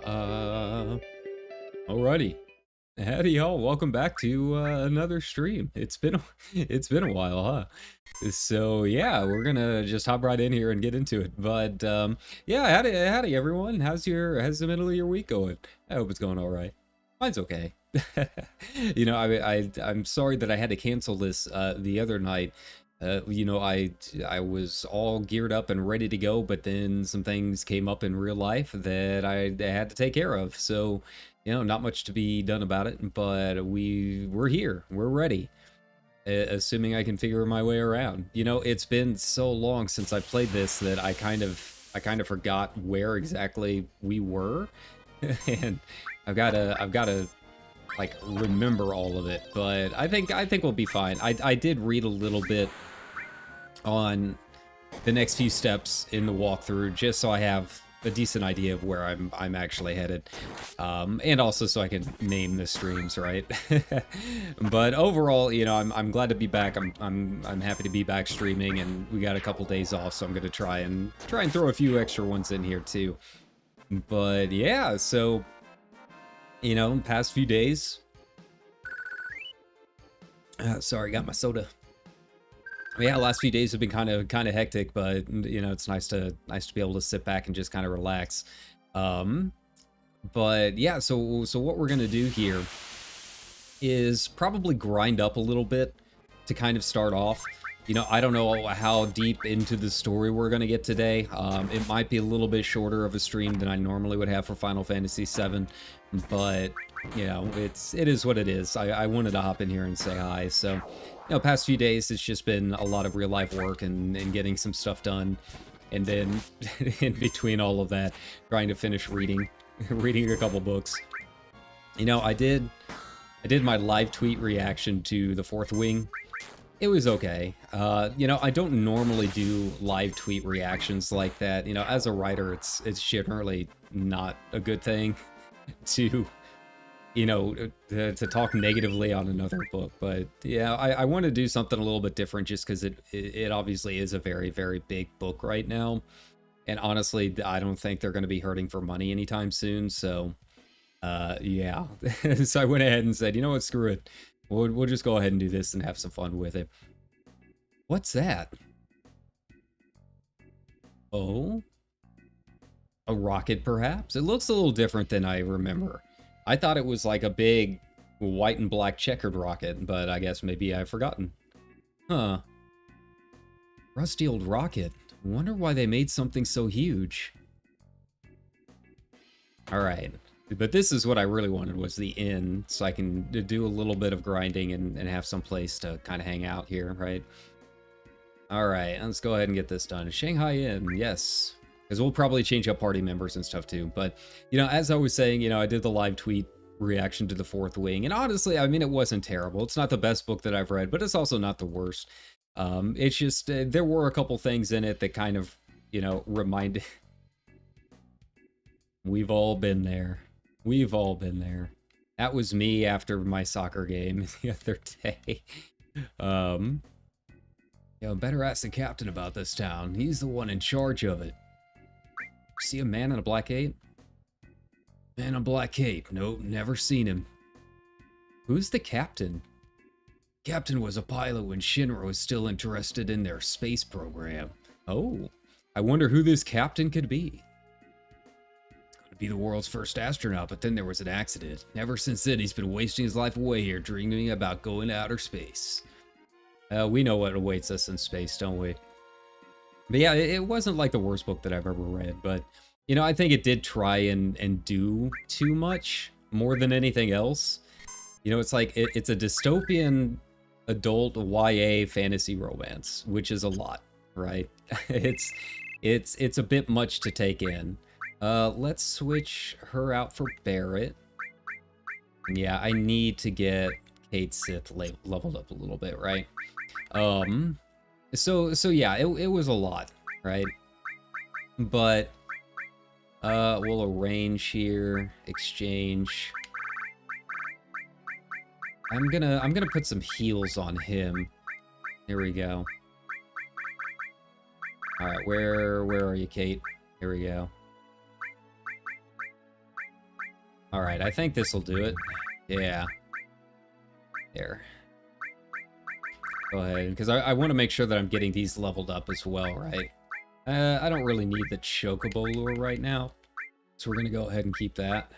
Uh, Alrighty. Howdy y'all, welcome back to another stream. It's been a while, huh? So yeah, we're gonna just hop right in here and get into it. But yeah, howdy everyone. How's the middle of your week going? I hope it's going all right. Mine's okay. I'm sorry that I had to cancel this the other night. I was all geared up and ready to go, but then some things came up in real life that I had to take care of. So, not much to be done about it, but we're here. We're ready. Assuming I can figure my way around. It's been so long since I played this that I kind of forgot where exactly we were. And I've got to like remember all of it, but I think we'll be fine. I did read a little bit on the next few steps in the walkthrough, just so I have a decent idea of where I'm actually headed, and also so I can name the streams right. But overall, I'm glad to be back. I'm happy to be back streaming, and we got a couple days off, so I'm gonna try and throw a few extra ones in here too. But yeah, so past few days. Sorry, got my soda. Yeah, last few days have been kind of hectic, but it's nice to be able to sit back and just kind of relax. But yeah, so what we're gonna do here is probably grind up a little bit to kind of start off. I don't know how deep into the story we're gonna get today. It might be a little bit shorter of a stream than I normally would have for Final Fantasy VII, but it is what it is. I wanted to hop in here and say hi. So past few days it's just been a lot of real life work and getting some stuff done, and then in between all of that, trying to finish reading a couple books. I did my live tweet reaction to The Fourth Wing. It was okay. I don't normally do live tweet reactions like that. As a writer, it's generally not a good thing to to talk negatively on another book. But yeah, I want to do something a little bit different, just because it obviously is a very, very big book right now, and honestly I don't think they're going to be hurting for money anytime soon. So yeah. So I went ahead and said, you know what, screw it, we'll just go ahead and do this and have some fun with it. What's that? Oh, a rocket perhaps? It looks a little different than I remember. I thought it was like a big white and black checkered rocket, but I guess maybe I've forgotten. Huh. Rusty old rocket. Wonder why they made something so huge. Alright. But this is what I really wanted, was the inn, so I can do a little bit of grinding and have some place to kind of hang out here, right? Alright, let's go ahead and get this done. Shanghai Inn, yes. Because we'll probably change up party members and stuff too. But, as I was saying, I did the live tweet reaction to The Fourth Wing. And honestly, I mean, it wasn't terrible. It's not the best book that I've read, but it's also not the worst. It's just, there were a couple things in it that kind of, reminded... We've all been there. We've all been there. That was me after my soccer game the other day. Better ask the captain about this town. He's the one in charge of it. See a man in a black cape? Man in a black cape. Nope, never seen him. Who's the captain? Captain was a pilot when Shinra was still interested in their space program. Oh, I wonder who this captain could be. It's going to be the world's first astronaut, but then there was an accident. Ever since then, he's been wasting his life away here, dreaming about going to outer space. We know what awaits us in space, don't we? But yeah, it wasn't like the worst book that I've ever read, but I think it did try and do too much, more than anything else. It's like it's a dystopian adult YA fantasy romance, which is a lot, right? it's a bit much to take in. Let's switch her out for Barrett. Yeah, I need to get Kate Sith leveled up a little bit, right? So yeah, it was a lot, right? But we'll arrange here, exchange. I'm gonna put some heals on him. Here we go. All right, where are you, Kate? Here we go. Alright, I think this will do it. Yeah. There. Go ahead, because I want to make sure that I'm getting these leveled up as well, right? I don't really need the Chocobo lure right now, so we're going to go ahead and keep that.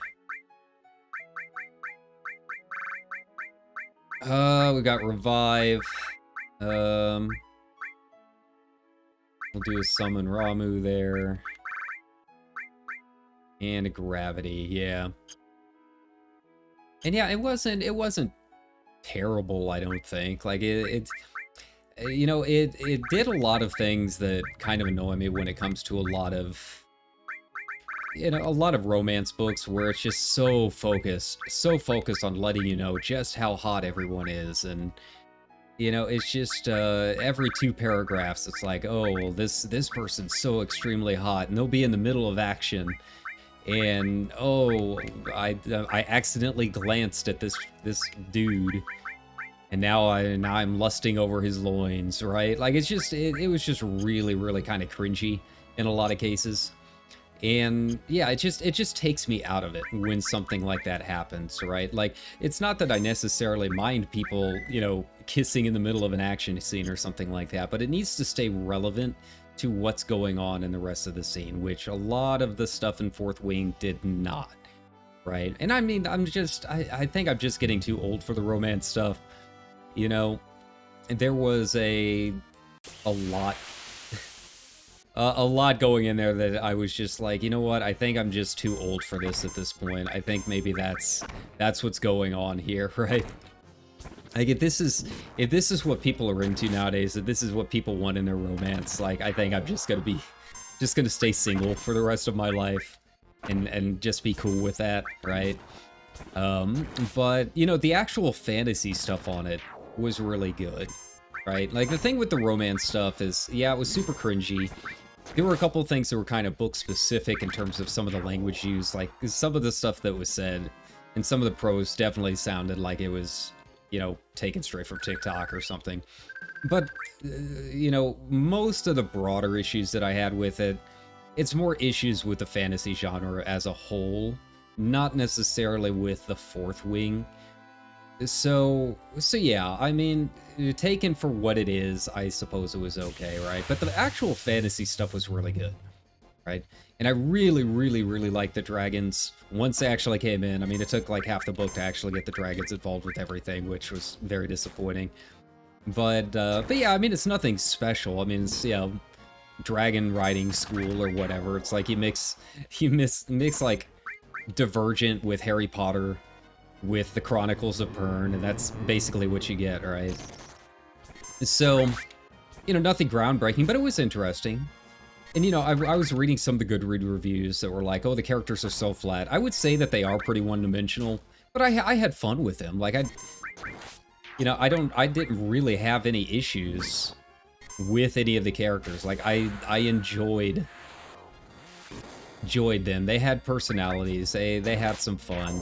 We got Revive. We'll do a Summon Ramu there. And a Gravity, yeah. And yeah, it wasn't terrible, I don't think. Like, it you know, it did a lot of things that kind of annoy me when it comes to a lot of, you know, a lot of romance books where it's just so focused on letting you know just how hot everyone is. And, you know, it's just, every 2 paragraphs, it's like, oh, well, this person's so extremely hot, and they'll be in the middle of action. And, oh, I accidentally glanced at this dude, and now I'm lusting over his loins, right? Like, it's just, it was just really, really kind of cringy in a lot of cases. And yeah, it just takes me out of it when something like that happens, right? Like, it's not that I necessarily mind people, you know, kissing in the middle of an action scene or something like that, but it needs to stay relevant to what's going on in the rest of the scene, which a lot of the stuff in Fourth Wing did not, right? And I mean, I think I'm just getting too old for the romance stuff, you know? There was a lot a lot going in there that I was just like, you know what? I think I'm just too old for this at this point. I think maybe that's what's going on here, right? Like, if this is what people are into nowadays, if this is what people want in their romance, like, I think I'm just gonna stay single for the rest of my life and just be cool with that, right? But, you know, the actual fantasy stuff on it was really good, right? Like, the thing with the romance stuff is, yeah, it was super cringy. There were a couple of things that were kind of book-specific in terms of some of the language used, like, some of the stuff that was said, and some of the prose definitely sounded like it was, you know, taken straight from TikTok or something. But, you know, most of the broader issues that I had with it, it's more issues with the fantasy genre as a whole, not necessarily with the Fourth Wing. So yeah, I mean, taken for what it is, I suppose it was okay, right? But the actual fantasy stuff was really good, right? And I really, really, really liked the dragons once they actually came in. I mean, it took like half the book to actually get the dragons involved with everything, which was very disappointing. But yeah, I mean, it's nothing special. I mean, it's, you know, dragon riding school or whatever. It's like you mix like Divergent with Harry Potter with the Chronicles of Pern, and that's basically what you get, right? So, you know, nothing groundbreaking, but it was interesting. And, you know, I was reading some of the Goodread reviews that were like, oh, the characters are so flat. I would say that they are pretty one-dimensional, but I had fun with them. Like, you know, I didn't really have any issues with any of the characters. Like, I enjoyed them. They had personalities. They had some fun.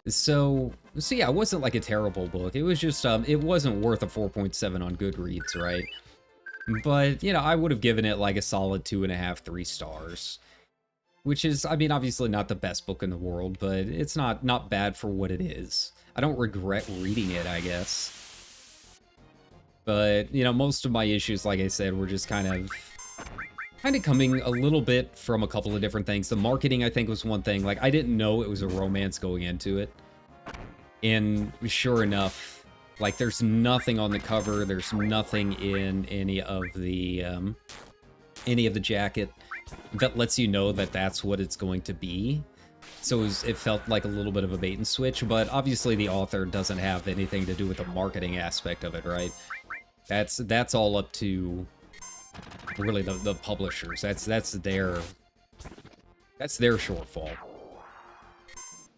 So yeah, it wasn't like a terrible book. It was just, it wasn't worth a 4.7 on Goodreads, right? But, you know, I would have given it like a solid 2.5, 3 stars. Which is, I mean, obviously not the best book in the world, but it's not bad for what it is. I don't regret reading it, I guess. But, you know, most of my issues, like I said, were just kind of coming a little bit from a couple of different things. The marketing, I think, was one thing. Like, I didn't know it was a romance going into it. And sure enough, like, there's nothing on the cover. There's nothing in any of the jacket that lets you know that that's what it's going to be. So it felt like a little bit of a bait and switch, but obviously the author doesn't have anything to do with the marketing aspect of it, right? That's all up to really the publishers. That's their shortfall.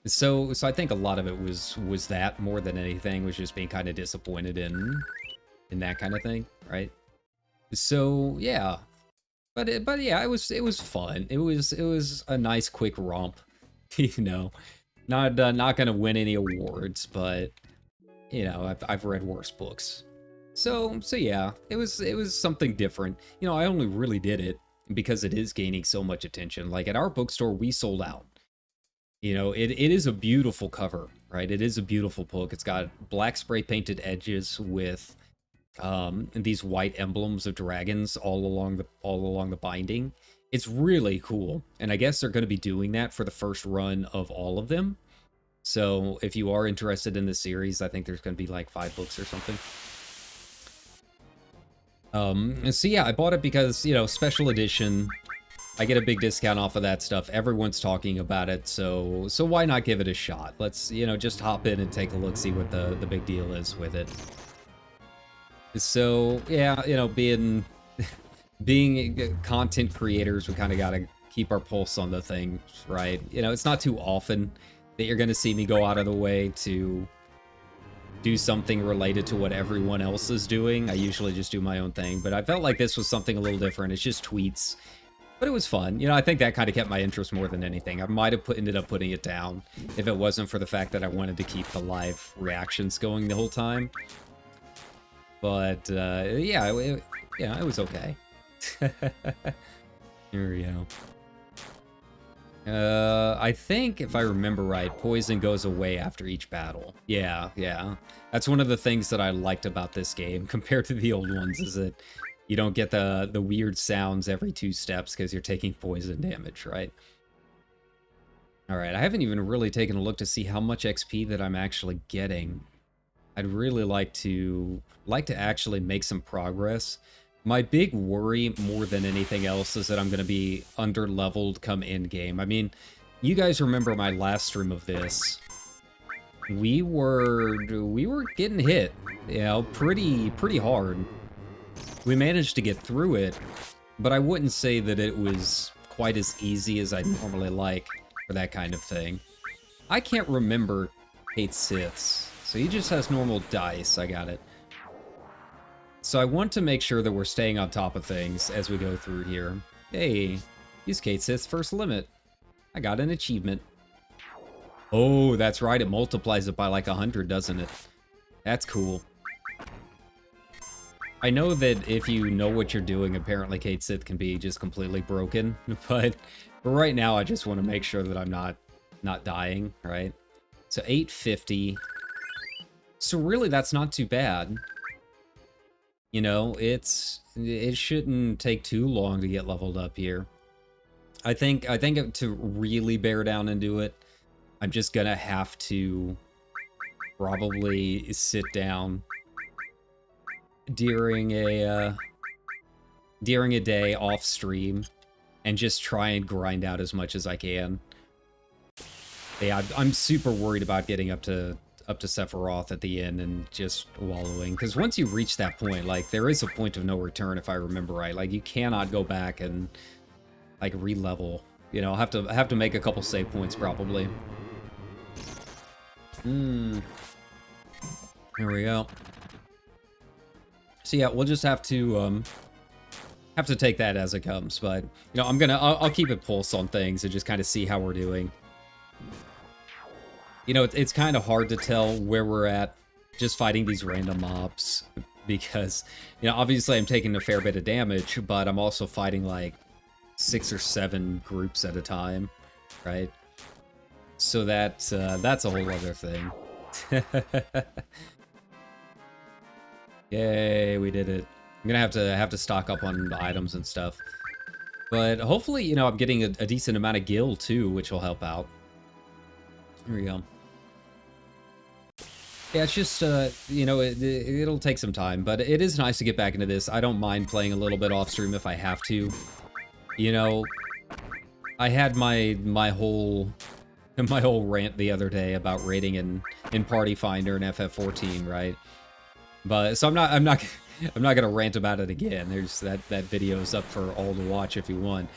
So I think a lot of it was that more than anything, was just being kind of disappointed in that kind of thing, right? So yeah, but yeah, it was fun. It was a nice quick romp, you know. Not gonna win any awards, but you know, I've read worse books. So yeah, it was something different. You know, I only really did it because it is gaining so much attention. Like, at our bookstore, we sold out. You know, it is a beautiful cover, right? It is a beautiful book. It's got black spray painted edges with these white emblems of dragons all along the binding. It's really cool, and I guess they're going to be doing that for the first run of all of them. So if you are interested in this series, I think there's going to be like 5 books or something. And so yeah, I bought it because, you know, special edition. I get a big discount off of that stuff. Everyone's talking about it, so why not give it a shot? Let's, you know, just hop in and take a look, see what the big deal is with it. So yeah, you know, being content creators, we kind of got to keep our pulse on the thing, right? You know, it's not too often that you're going to see me go out of the way to do something related to what everyone else is doing. I usually just do my own thing, but I felt like this was something a little different. It's just tweets, but it was fun. You know, I think that kind of kept my interest more than anything. I might have ended up putting it down if it wasn't for the fact that I wanted to keep the live reactions going the whole time. But yeah, it was okay. Here we go. I think, if I remember right, poison goes away after each battle. Yeah. That's one of the things that I liked about this game compared to the old ones, is that you don't get the weird sounds every 2 steps because you're taking poison damage, right? Alright, I haven't even really taken a look to see how much XP that I'm actually getting. I'd really like to actually make some progress. My big worry, more than anything else, is that I'm going to be under-leveled come end-game. I mean, you guys remember my last stream of this. We were getting hit, you know, pretty hard. We managed to get through it, but I wouldn't say that it was quite as easy as I normally like for that kind of thing. I can't remember Kate Sith's, so he just has normal dice. I got it. So I want to make sure that we're staying on top of things as we go through here. Hey, use Kate Sith's first limit. I got an achievement. Oh, that's right. It multiplies it by like 100, doesn't it? That's cool. I know that if you know what you're doing, apparently Kate Sith can be just completely broken. But right now, I just want to make sure that I'm not dying, right? So 850. So really, that's not too bad. You know, it shouldn't take too long to get leveled up here. I think to really bear down and do it, I'm just gonna have to probably sit down during a day off stream and just try and grind out as much as I can. Yeah, I'm super worried about getting up to Sephiroth at the end and just wallowing, because once you reach that point, like, there is a point of no return, if I remember right. Like, you cannot go back and like re-level. You know, I'll have to make a couple save points probably. Here we go. So yeah, we'll just have to take that as it comes. But you know, I'll keep a pulse on things and just kind of see how we're doing. You know, it's kind of hard to tell where we're at just fighting these random mobs, because, you know, obviously I'm taking a fair bit of damage, but I'm also fighting like 6 or 7 groups at a time, right? So that's a whole other thing. Yay, we did it. I'm gonna have to stock up on the items and stuff. But hopefully, you know, I'm getting a decent amount of gil too, which will help out. Here we go. Yeah, it's just, you know, it'll take some time, but it is nice to get back into this. I don't mind playing a little bit off stream if I have to. You know, I had my whole rant the other day about raiding in Party Finder and FF14, right? But so I'm not gonna rant about it again. There's that video's up for all to watch if you want.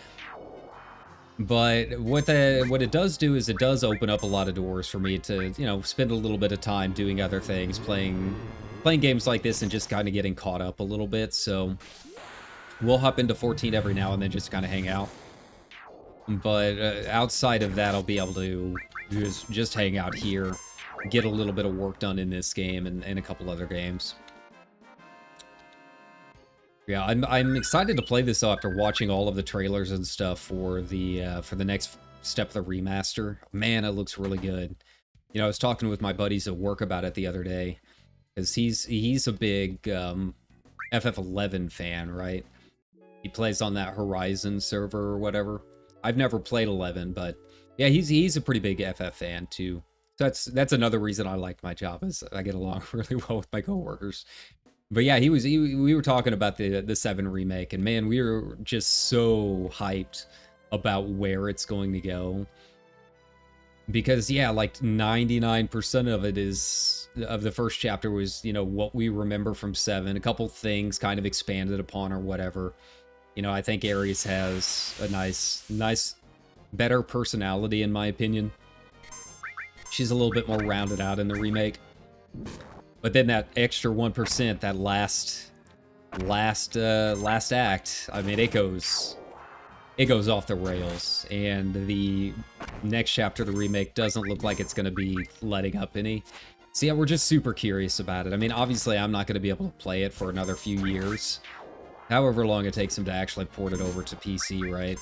But what it does do is it does open up a lot of doors for me to, you know, spend a little bit of time doing other things, playing games like this and just kind of getting caught up a little bit. So we'll hop into 14 every now and then, just kind of hang out. But outside of that, I'll be able to just hang out here, get a little bit of work done in this game and a couple other games. Yeah, I'm excited to play this after watching all of the trailers and stuff for the next step of the remaster. Man, it looks really good. You know, I was talking with my buddies at work about it the other day, because he's a big FF11 fan, right? He plays on that Horizon server or whatever. I've never played 11, but yeah, he's a pretty big FF fan too. So that's another reason I like my job, is I get along really well with my coworkers. But yeah, we were talking about the 7 remake, and man, we were just so hyped about where it's going to go. Because yeah, like 99% of it of the first chapter was, you know, what we remember from 7. A couple things kind of expanded upon or whatever. You know, I think Ares has a nice, better personality in my opinion. She's a little bit more rounded out in the remake. But then that extra 1%, that last act, I mean, it goes off the rails, and the next chapter of the remake doesn't look like it's going to be letting up any. So yeah, we're just super curious about it. I mean, obviously, I'm not going to be able to play it for another few years, however long it takes them to actually port it over to PC, right?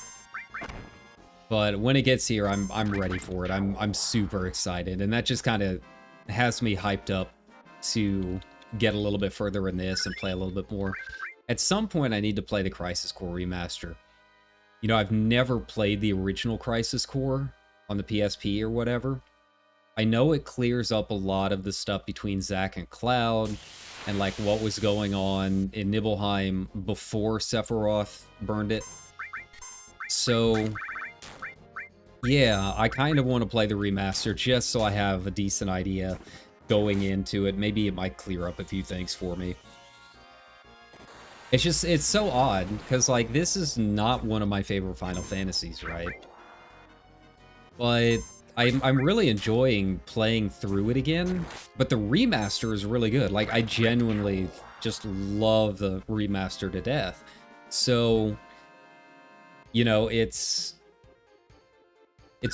But when it gets here, I'm ready for it. I'm super excited, and that just kind of has me hyped up to get a little bit further in this and play a little bit more. At some point, I need to play the Crisis Core remaster. You know, I've never played the original Crisis Core on the PSP or whatever. I know it clears up a lot of the stuff between Zack and Cloud, and like what was going on in Nibelheim before Sephiroth burned it. So yeah, I kind of want to play the remaster just so I have a decent idea going into it. Maybe it might clear up a few things for me. It's so odd, because, like, this is not one of my favorite Final Fantasies, right? But I'm really enjoying playing through it again, but the remaster is really good. Like, I genuinely just love the remaster to death. So, you know, it's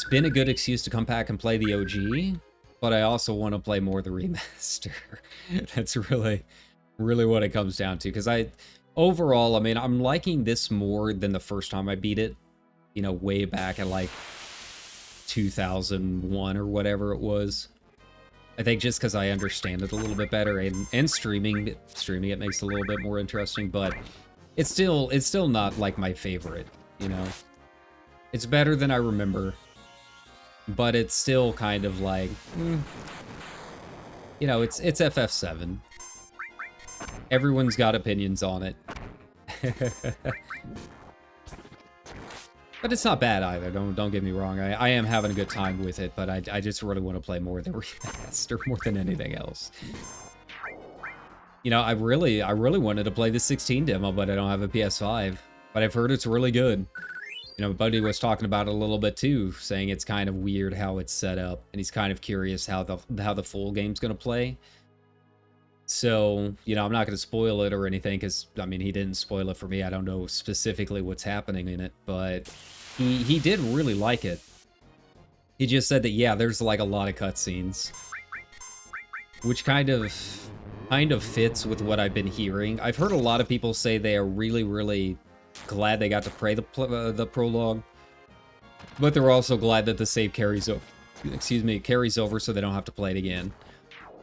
been a good excuse to come back and play the OG, but I also want to play more of the remaster. That's really what it comes down to, because overall, I mean, I'm liking this more than the first time I beat it, you know, way back at like 2001 or whatever it was. I think just because I understand it a little bit better, and streaming it makes it a little bit more interesting, but it's still not like my favorite, you know. It's better than I remember, but it's still kind of like, you know, it's FF7. Everyone's got opinions on it. But it's not bad either, don't get me wrong. I am having a good time with it, but I just really want to play more of the remaster more than anything else. You know, I really wanted to play the 16 demo, but I don't have a PS5. But I've heard it's really good. You know, my buddy was talking about it a little bit too, saying it's kind of weird how it's set up, and he's kind of curious how the full game's gonna play. So, you know, I'm not going to spoil it or anything, because, I mean, he didn't spoil it for me. I don't know specifically what's happening in it, but he did really like it. He just said that, yeah, there's, like, a lot of cutscenes, which kind of fits with what I've been hearing. I've heard a lot of people say they are really glad they got to play the prologue, but they're also glad that the save carries over. Carries over so they don't have to play it again.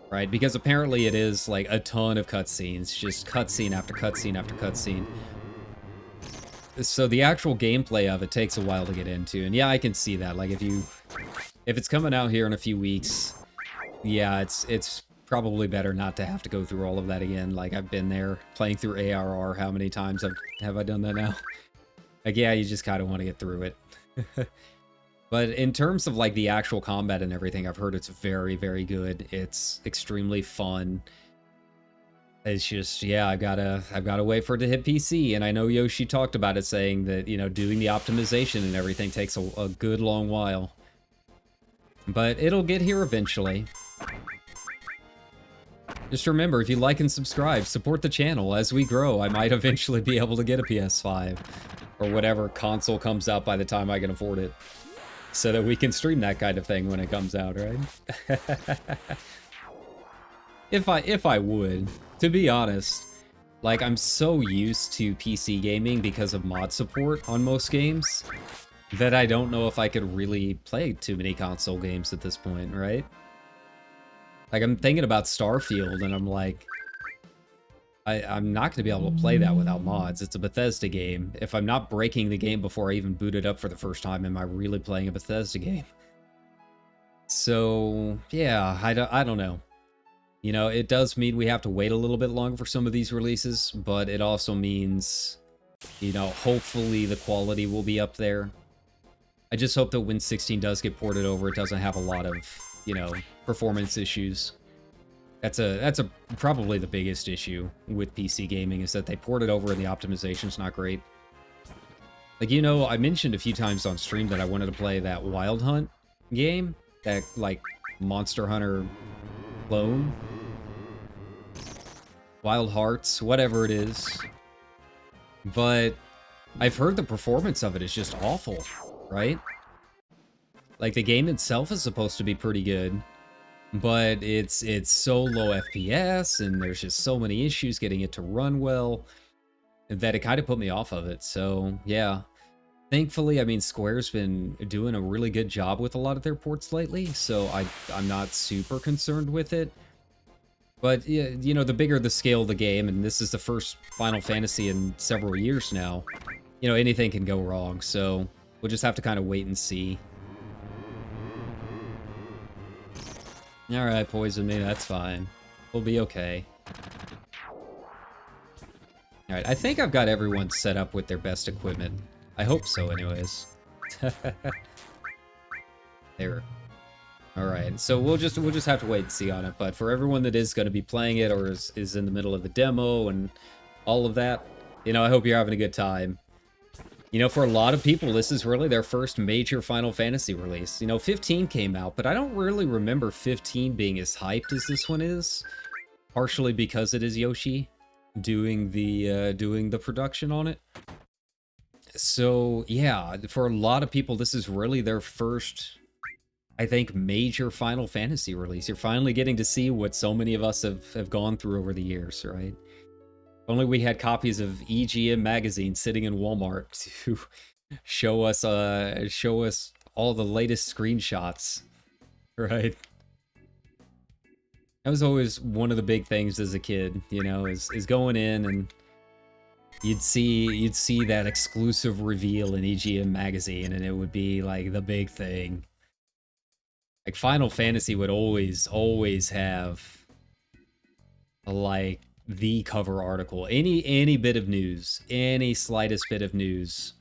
Right, because apparently it is like a ton of cutscenes, just cutscene after cutscene after cutscene. So the actual gameplay of it takes a while to get into, and yeah, I can see that. Like if it's coming out here in a few weeks, yeah, it's probably better not to have to go through all of that again. Like, I've been there playing through ARR. How many times have I done that now? Like, yeah, you just kind of want to get through it. But in terms of like the actual combat and everything, I've heard it's very good. It's extremely fun. It's just, yeah, I've gotta wait for it to hit PC. And I know Yoshi talked about it, saying that, you know, doing the optimization and everything takes a good long while. But it'll get here eventually. Just remember, if you like and subscribe, support the channel. As we grow, I might eventually be able to get a PS5 or whatever console comes out by the time I can afford it, so that we can stream that kind of thing when it comes out, right? If I would, to be honest, like, I'm so used to PC gaming because of mod support on most games, that I don't know if I could really play too many console games at this point, right? Like, I'm thinking about Starfield, and I'm like, I'm not going to be able to play that without mods. It's a Bethesda game. If I'm not breaking the game before I even boot it up for the first time, am I really playing a Bethesda game? So, yeah, I don't know. You know, it does mean we have to wait a little bit longer for some of these releases, but it also means, you know, hopefully the quality will be up there. I just hope that when 16 does get ported over, it doesn't have a lot of, you know, performance issues. That's probably the biggest issue with PC gaming, is that they port it over and the optimization's not great. Like, you know, I mentioned a few times on stream that I wanted to play that Wild Hunt game, that, like, Monster Hunter clone. Wild Hearts, whatever it is. But I've heard the performance of it is just awful, right? Like, the game itself is supposed to be pretty good, but it's so low FPS, and there's just so many issues getting it to run well, that it kind of put me off of it. So, yeah. Thankfully, I mean, Square's been doing a really good job with a lot of their ports lately, so I'm not super concerned with it. But, you know, the bigger the scale of the game, and this is the first Final Fantasy in several years now, you know, anything can go wrong, so we'll just have to kind of wait and see. Alright, poison me, that's fine. We'll be okay. Alright, I think I've got everyone set up with their best equipment. I hope so, anyways. There. Alright, so we'll just have to wait and see on it, but for everyone that is going to be playing it, or is in the middle of the demo and all of that, you know, I hope you're having a good time. You know, for a lot of people, this is really their first major Final Fantasy release. You know, 15 came out, but I don't really remember 15 being as hyped as this one is. Partially because it is Yoshi doing the production on it. So, yeah, for a lot of people, this is really their first, I think, major Final Fantasy release. You're finally getting to see what so many of us have gone through over the years, right? If only we had copies of EGM magazine sitting in Walmart to show us all the latest screenshots, right? That was always one of the big things as a kid, you know, is going in and you'd see that exclusive reveal in EGM magazine, and it would be like the big thing. Like, Final Fantasy would always have like the cover article. Any bit of news, any slightest bit of news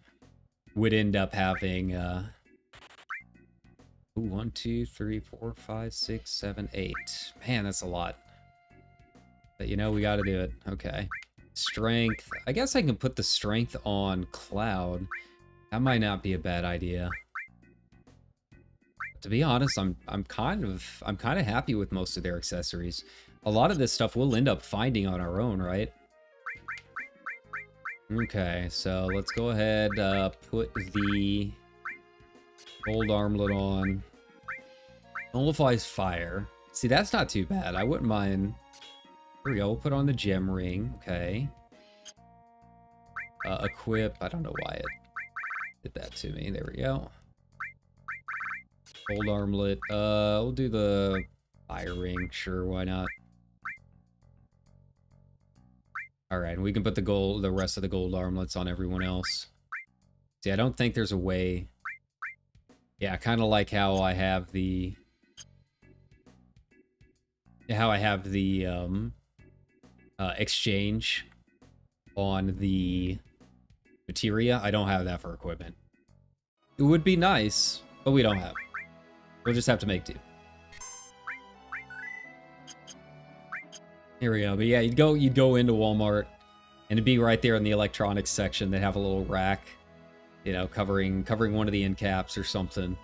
would end up having 1, 2, 3, 4, 5, 6, 7, 8. Man, that's a lot. But you know, we gotta do it. Okay. Strength. I guess I can put the strength on Cloud. That might not be a bad idea. To be honest, I'm kind of happy with most of their accessories. A lot of this stuff we'll end up finding on our own, right? Okay, so let's go ahead, put the gold armlet on. Nullifies fire. See, that's not too bad. I wouldn't mind. Here we go. We'll put on the gem ring. Okay. Equip. I don't know why it did that to me. There we go. Gold armlet. We'll do the fire ring. Sure, why not? Alright, we can put the rest of the gold armlets on everyone else. See, I don't think there's a way. Yeah, kind of like how I have the exchange on the materia. I don't have that for equipment. It would be nice, but we don't have it. We'll just have to make do. Here we go. But yeah, you'd go into Walmart, and it'd be right there in the electronics section. They'd have a little rack, you know, covering one of the end caps or something.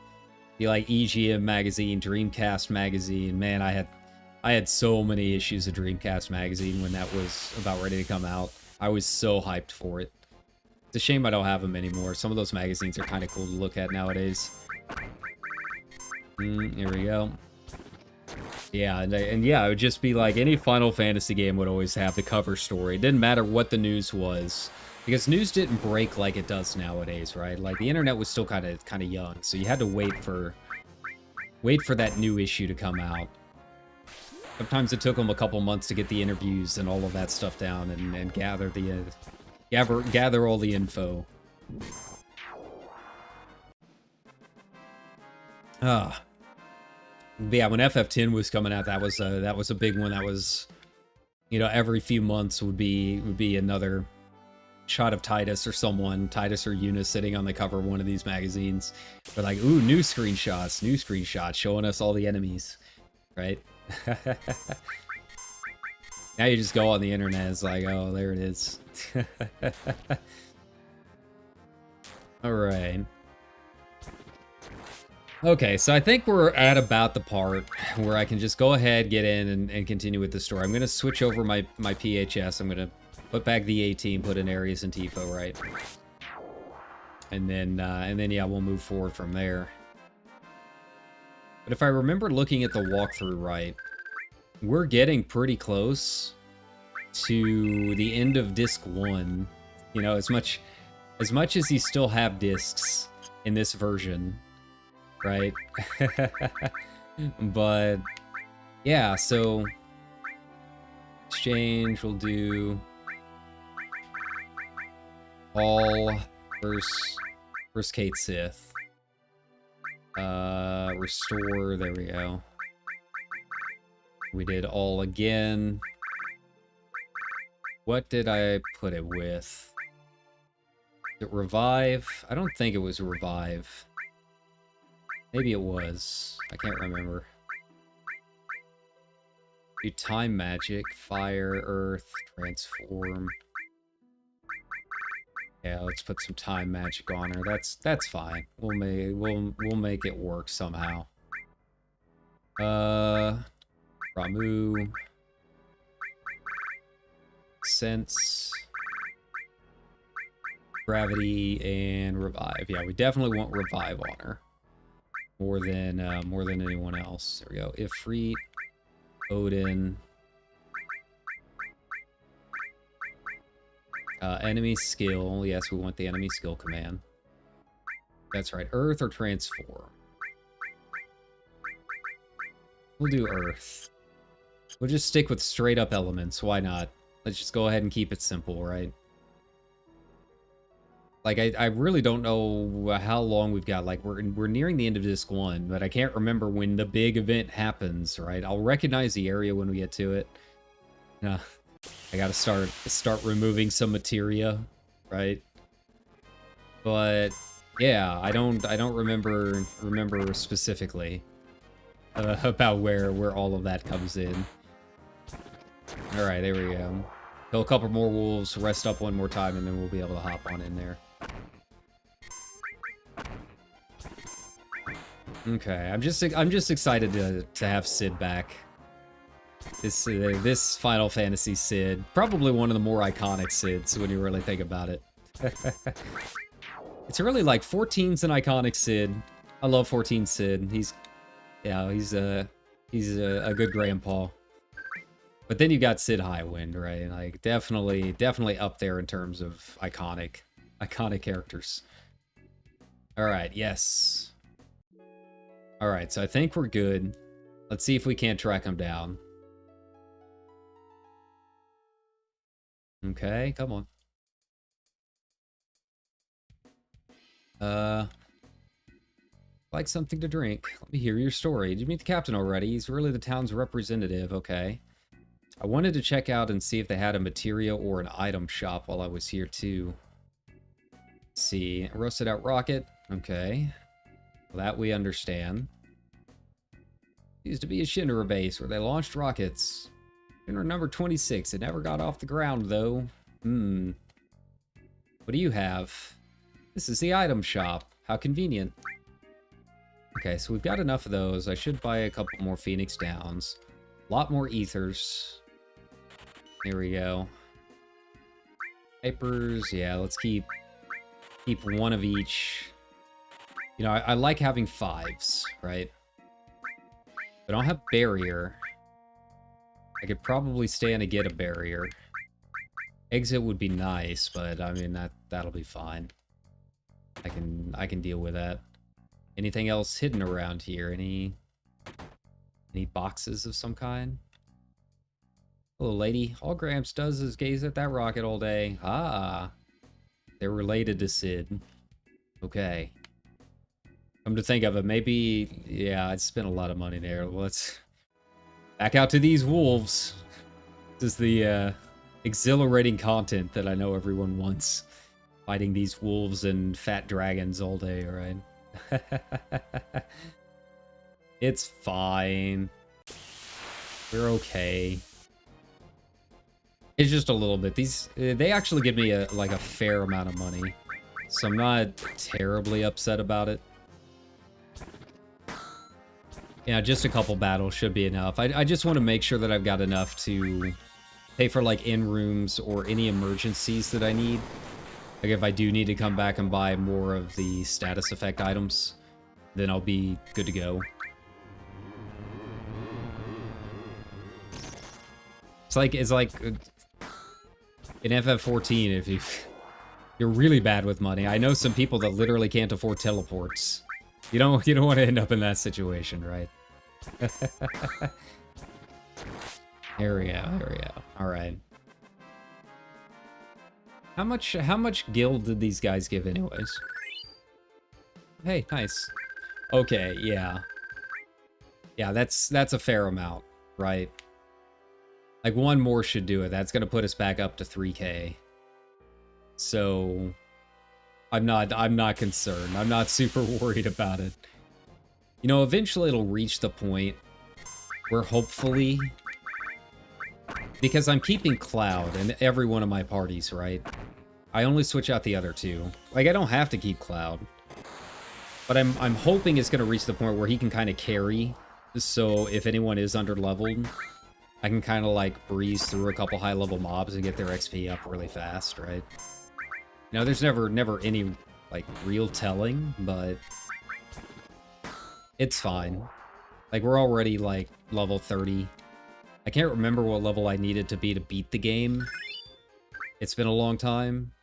Be like EGM magazine, Dreamcast magazine. Man, I had so many issues of Dreamcast magazine when that was about ready to come out. I was so hyped for it. It's a shame I don't have them anymore. Some of those magazines are kind of cool to look at nowadays. Here we go. Yeah, and yeah, it would just be like any Final Fantasy game would always have the cover story. It didn't matter what the news was. Because news didn't break like it does nowadays, right? Like, the internet was still kind of young, so you had to wait for that new issue to come out. Sometimes it took them a couple months to get the interviews and all of that stuff down and gather all the info. But yeah, when FF10 was coming out, that was a big one. That was, you know, every few months would be another shot of Titus or Yuna sitting on the cover of one of these magazines. They're like, ooh, new screenshots showing us all the enemies, right? Now you just go on the internet, it's like, oh, there it is. All right. Okay, so I think we're at about the part where I can just go ahead, get in, and continue with the story. I'm going to switch over my PHS. I'm going to put back the 18, put in Ares and Tifo, right? And then, yeah, we'll move forward from there. But if I remember looking at the walkthrough right, we're getting pretty close to the end of disc 1. You know, as much as you still have discs in this version, right? But yeah, so exchange, we'll do all versus Kate Sith. Restore, there we go. We did all again. What did I put it with? Did it revive? I don't think it was revive. Maybe it was. I can't remember. Do time magic, fire, earth, transform. Yeah, let's put some time magic on her. That's fine. We'll make it work somehow. Ramu. Sense. Gravity and revive. Yeah, we definitely want revive on her. More than anyone else. There we go. Ifrit, Odin. Enemy skill. Yes, we want the enemy skill command. That's right. Earth or transform. We'll do Earth. We'll just stick with straight up elements. Why not? Let's just go ahead and keep it simple, right? Like, I really don't know how long we've got. Like, we're nearing the end of disc 1, but I can't remember when the big event happens, right? I'll recognize the area when we get to it. I gotta start removing some materia, right? But yeah, I don't remember specifically about where all of that comes in. All right, there we go. Kill a couple more wolves, rest up one more time, and then we'll be able to hop on in there. Okay, I'm just excited to have Cid back. This Final Fantasy Cid, probably one of the more iconic Cids when you really think about it. It's really like 14's an iconic Cid. I love 14 Cid. He's a good grandpa. But then you got Cid Highwind, right? Like definitely up there in terms of iconic characters. All right, yes. All right, so I think we're good. Let's see if we can't track him down. Okay, come on. Like something to drink. Let me hear your story. Did you meet the captain already? He's really the town's representative. Okay. I wanted to check out and see if they had a materia or an item shop while I was here too. Let's see. Roasted out rocket. Okay. Well, that we understand. Used to be a Shinra base where they launched rockets. Shinra number 26. It never got off the ground, though. What do you have? This is the item shop. How convenient. Okay, so we've got enough of those. I should buy a couple more Phoenix Downs. A lot more ethers. Here we go. Hypers. Yeah, let's keep one of each. You know, I like having 5s, right? But I don't have barrier. I could probably stand to get a barrier. Exit would be nice, but I mean that'll be fine. I can deal with that. Anything else hidden around here? Any boxes of some kind? Hello, lady. All Gramps does is gaze at that rocket all day. Ah, they're related to Sid. Okay. Come to think of it, maybe, yeah, I spent a lot of money there. Let's back out to these wolves. This is the exhilarating content that I know everyone wants. Fighting these wolves and fat dragons all day, right? It's fine. We're okay. It's just a little bit. They actually give me like a fair amount of money, so I'm not terribly upset about it. Yeah, just a couple battles should be enough. I just want to make sure that I've got enough to pay for like in rooms or any emergencies that I need. Like if I do need to come back and buy more of the status effect items, then I'll be good to go. It's like in FF14, if you're really bad with money. I know some people that literally can't afford teleports. You don't want to end up in that situation, right? Here we go. All right. How much guild did these guys give anyways? Hey, nice. Okay, yeah. Yeah, that's a fair amount, right? Like one more should do it. That's going to put us back up to 3K. So I'm not concerned. I'm not super worried about it. You know, eventually it'll reach the point where hopefully, because I'm keeping Cloud in every one of my parties, right? I only switch out the other two. Like, I don't have to keep Cloud. But I'm hoping it's going to reach the point where he can kind of carry. So if anyone is under-leveled, I can kind of, like, breeze through a couple high-level mobs and get their XP up really fast, right? You know, there's never any, like, real telling, but it's fine. Like, we're already, like, level 30. I can't remember what level I needed to be to beat the game. It's been a long time.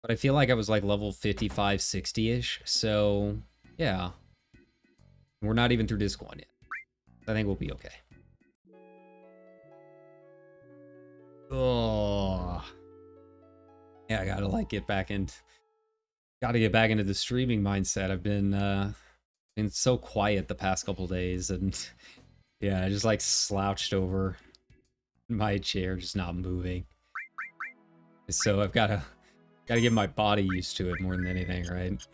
But I feel like I was, like, level 55, 60-ish, so, yeah. We're not even through disc 1 yet. I think we'll be okay. Oh. Yeah, I gotta, like, get back into the streaming mindset. I've been so quiet the past couple days, and yeah, I just, like, slouched over my chair, just not moving. So I've gotta get my body used to it more than anything, right?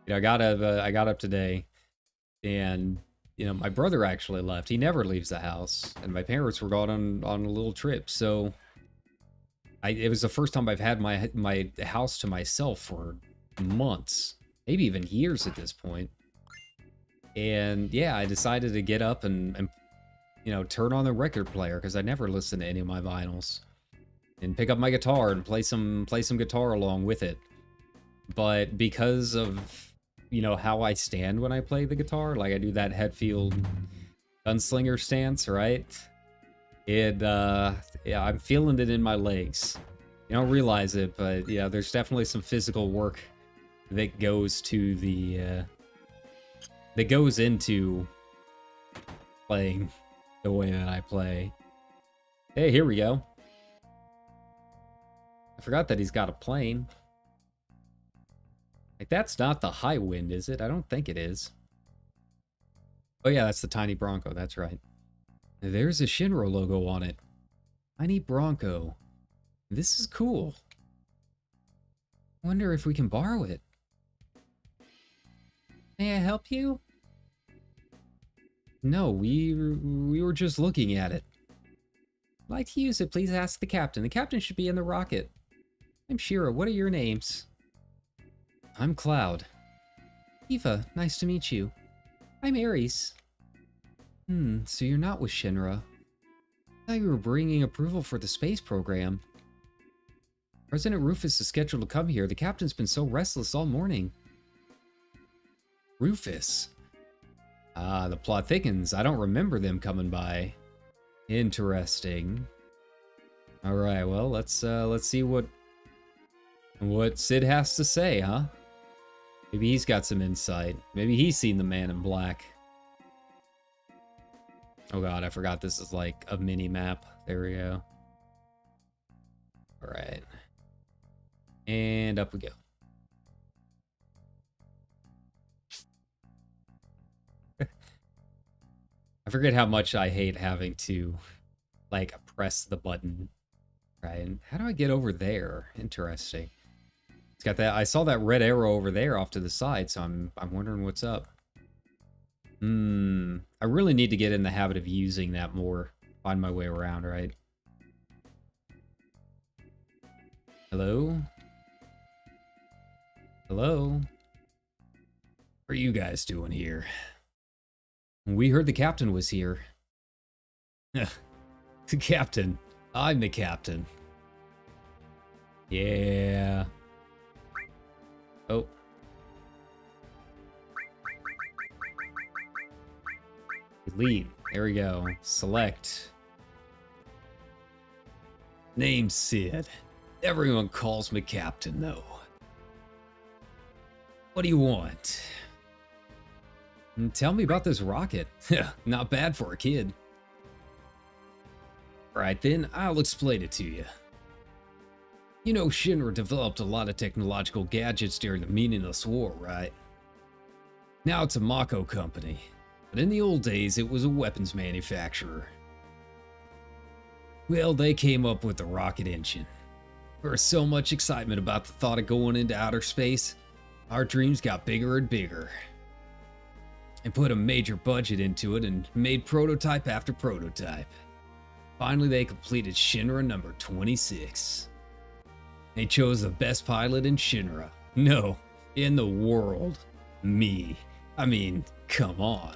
You know, I got up today, and you know, my brother actually left. He never leaves the house, and my parents were gone on a little trip, so it was the first time I've had my house to myself for months, maybe even years at this point. And yeah, I decided to get up and you know, turn on the record player, because I never listen to any of my vinyls, and pick up my guitar and play some guitar along with it. But because of, you know, how I stand when I play the guitar, like I do that Hetfield gunslinger stance, right? Yeah, I'm feeling it in my legs. You don't realize it, but yeah, there's definitely some physical work that goes to that goes into playing the way that I play. Hey, here we go. I forgot that he's got a plane. Like, that's not the Highwind, is it? I don't think it is. Oh yeah, that's the Tiny Bronco, that's right. There's a Shinra logo on it. Tiny Bronco. This is cool. Wonder if we can borrow it. May I help you? No, we were just looking at it. If you'd like to use it, please ask the captain. The captain should be in the rocket. I'm Shira. What are your names? I'm Cloud. Eva, nice to meet you. I'm Ares. So you're not with Shinra. I thought you were bringing approval for the space program. President Rufus is scheduled to come here. The captain's been so restless all morning. Rufus? Ah, the plot thickens. I don't remember them coming by. Interesting. All right, well, let's see what Sid has to say, huh? Maybe he's got some insight. Maybe he's seen the Man in Black. Oh god, I forgot this is like a mini map. There we go. All right. And up we go. I forget how much I hate having to, like, press the button. Right, and how do I get over there? Interesting. It's got that. I saw that red arrow over there off to the side, so I'm wondering what's up. I really need to get in the habit of using that more. Find my way around, right? Hello? Hello? What are you guys doing here? We heard the captain was here. The captain. I'm the captain. Yeah. Oh. Delete. There we go. Select. Name Sid. Everyone calls me captain, though. What do you want? Tell me about this rocket. Not bad for a kid. Right then, I'll explain it to you. You know, Shinra developed a lot of technological gadgets during the meaningless war, right? Now it's a Mako company, but in the old days it was a weapons manufacturer. Well, they came up with the rocket engine. There was so much excitement about the thought of going into outer space, our dreams got bigger and bigger. And put a major budget into it and made prototype after prototype. Finally, they completed Shinra number 26. They chose the best pilot in Shinra. No, in the world. Me. I mean, come on.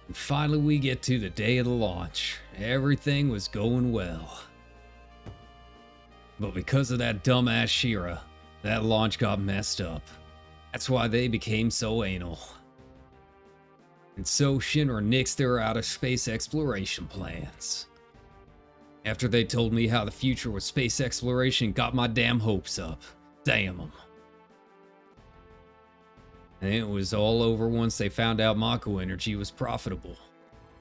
And finally, we get to the day of the launch. Everything was going well. But because of that dumbass Shira, that launch got messed up. That's why they became so anal. And so Shinra nixed their outer space exploration plans. After they told me how the future with space exploration got my damn hopes up. Damn them. And it was all over once they found out Mako energy was profitable.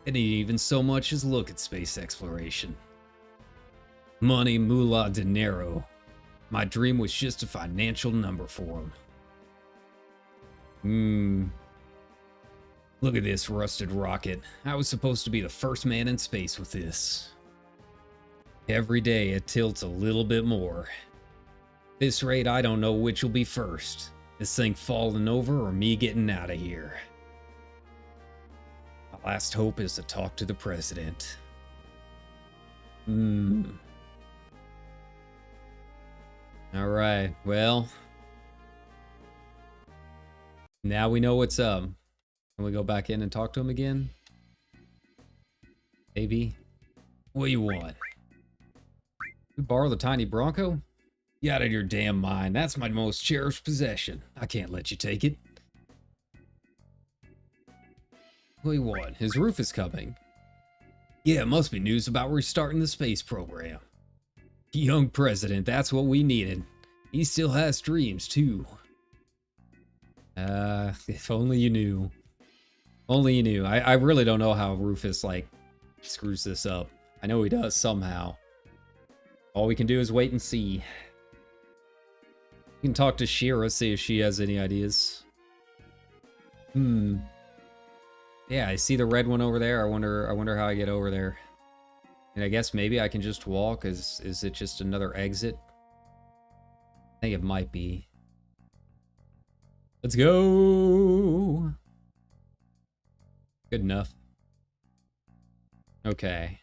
They didn't even so much as look at space exploration. Money, moolah, dinero. My dream was just a financial number for them. Look at this rusted rocket. I was supposed to be the first man in space with this. Every day it tilts a little bit more. At this rate, I don't know which will be first. This thing falling over or me getting out of here. My last hope is to talk to the president. Alright, well. Now we know what's up. Can we go back in and talk to him again? Maybe. What do you want? You borrow the tiny Bronco? You out of your damn mind. That's my most cherished possession. I can't let you take it. What do you want? His roof is coming. Yeah, it must be news about restarting the space program. Young president, that's what we needed. He still has dreams, too. If only you knew. Only you knew. I really don't know how Rufus, like, screws this up. I know he does somehow. All we can do is wait and see. We can talk to Shira, see if she has any ideas. Yeah, I see the red one over there. I wonder how I get over there. And I guess maybe I can just walk. Is it just another exit? I think it might be. Let's go! Good enough. Okay.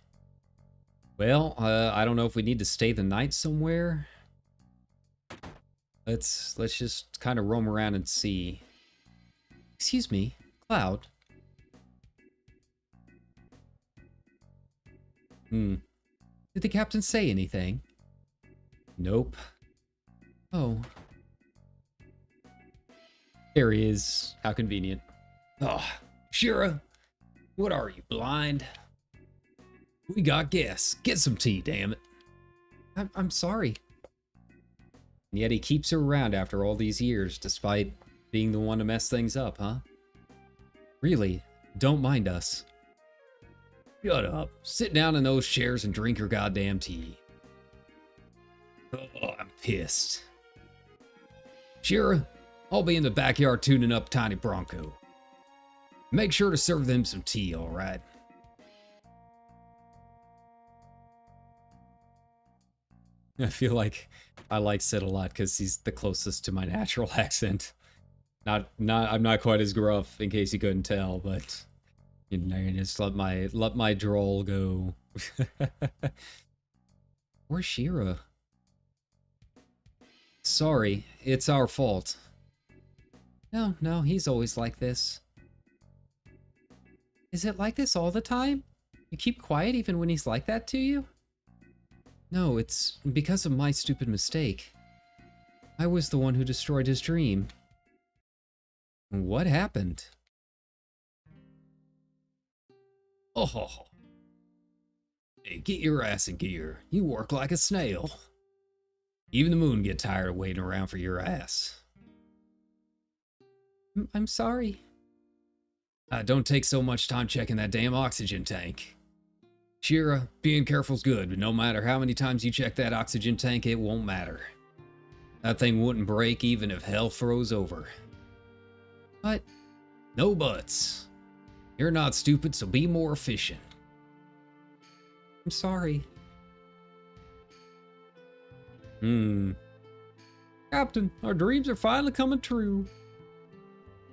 Well, I don't know if we need to stay the night somewhere. Let's just kind of roam around and see. Excuse me, Cloud. Did the captain say anything? Nope. Oh. There he is. How convenient. Oh, Shira. What are you, blind? We got guests. Get some tea, damn it. I'm sorry. And yet he keeps her around after all these years, despite being the one to mess things up, huh? Really, don't mind us. Shut up. Sit down in those chairs and drink your goddamn tea. Oh, I'm pissed. Shira, I'll be in the backyard tuning up Tiny Bronco. Make sure to serve them some tea, alright? I feel like I like Sid a lot because he's the closest to my natural accent. I'm not quite as gruff, in case you couldn't tell, but you know, just let my drawl go. Where's Shira? Sorry, it's our fault. No, he's always like this. Is it like this all the time? You keep quiet even when he's like that to you? No, it's because of my stupid mistake. I was the one who destroyed his dream. What happened? Oh, hey, get your ass in gear. You work like a snail. Even the moon get tired of waiting around for your ass. I'm sorry. Don't take so much time checking that damn oxygen tank. Shira, being careful's good, but no matter how many times you check that oxygen tank, it won't matter. That thing wouldn't break even if hell froze over. But, no buts. You're not stupid, so be more efficient. I'm sorry. Captain, our dreams are finally coming true.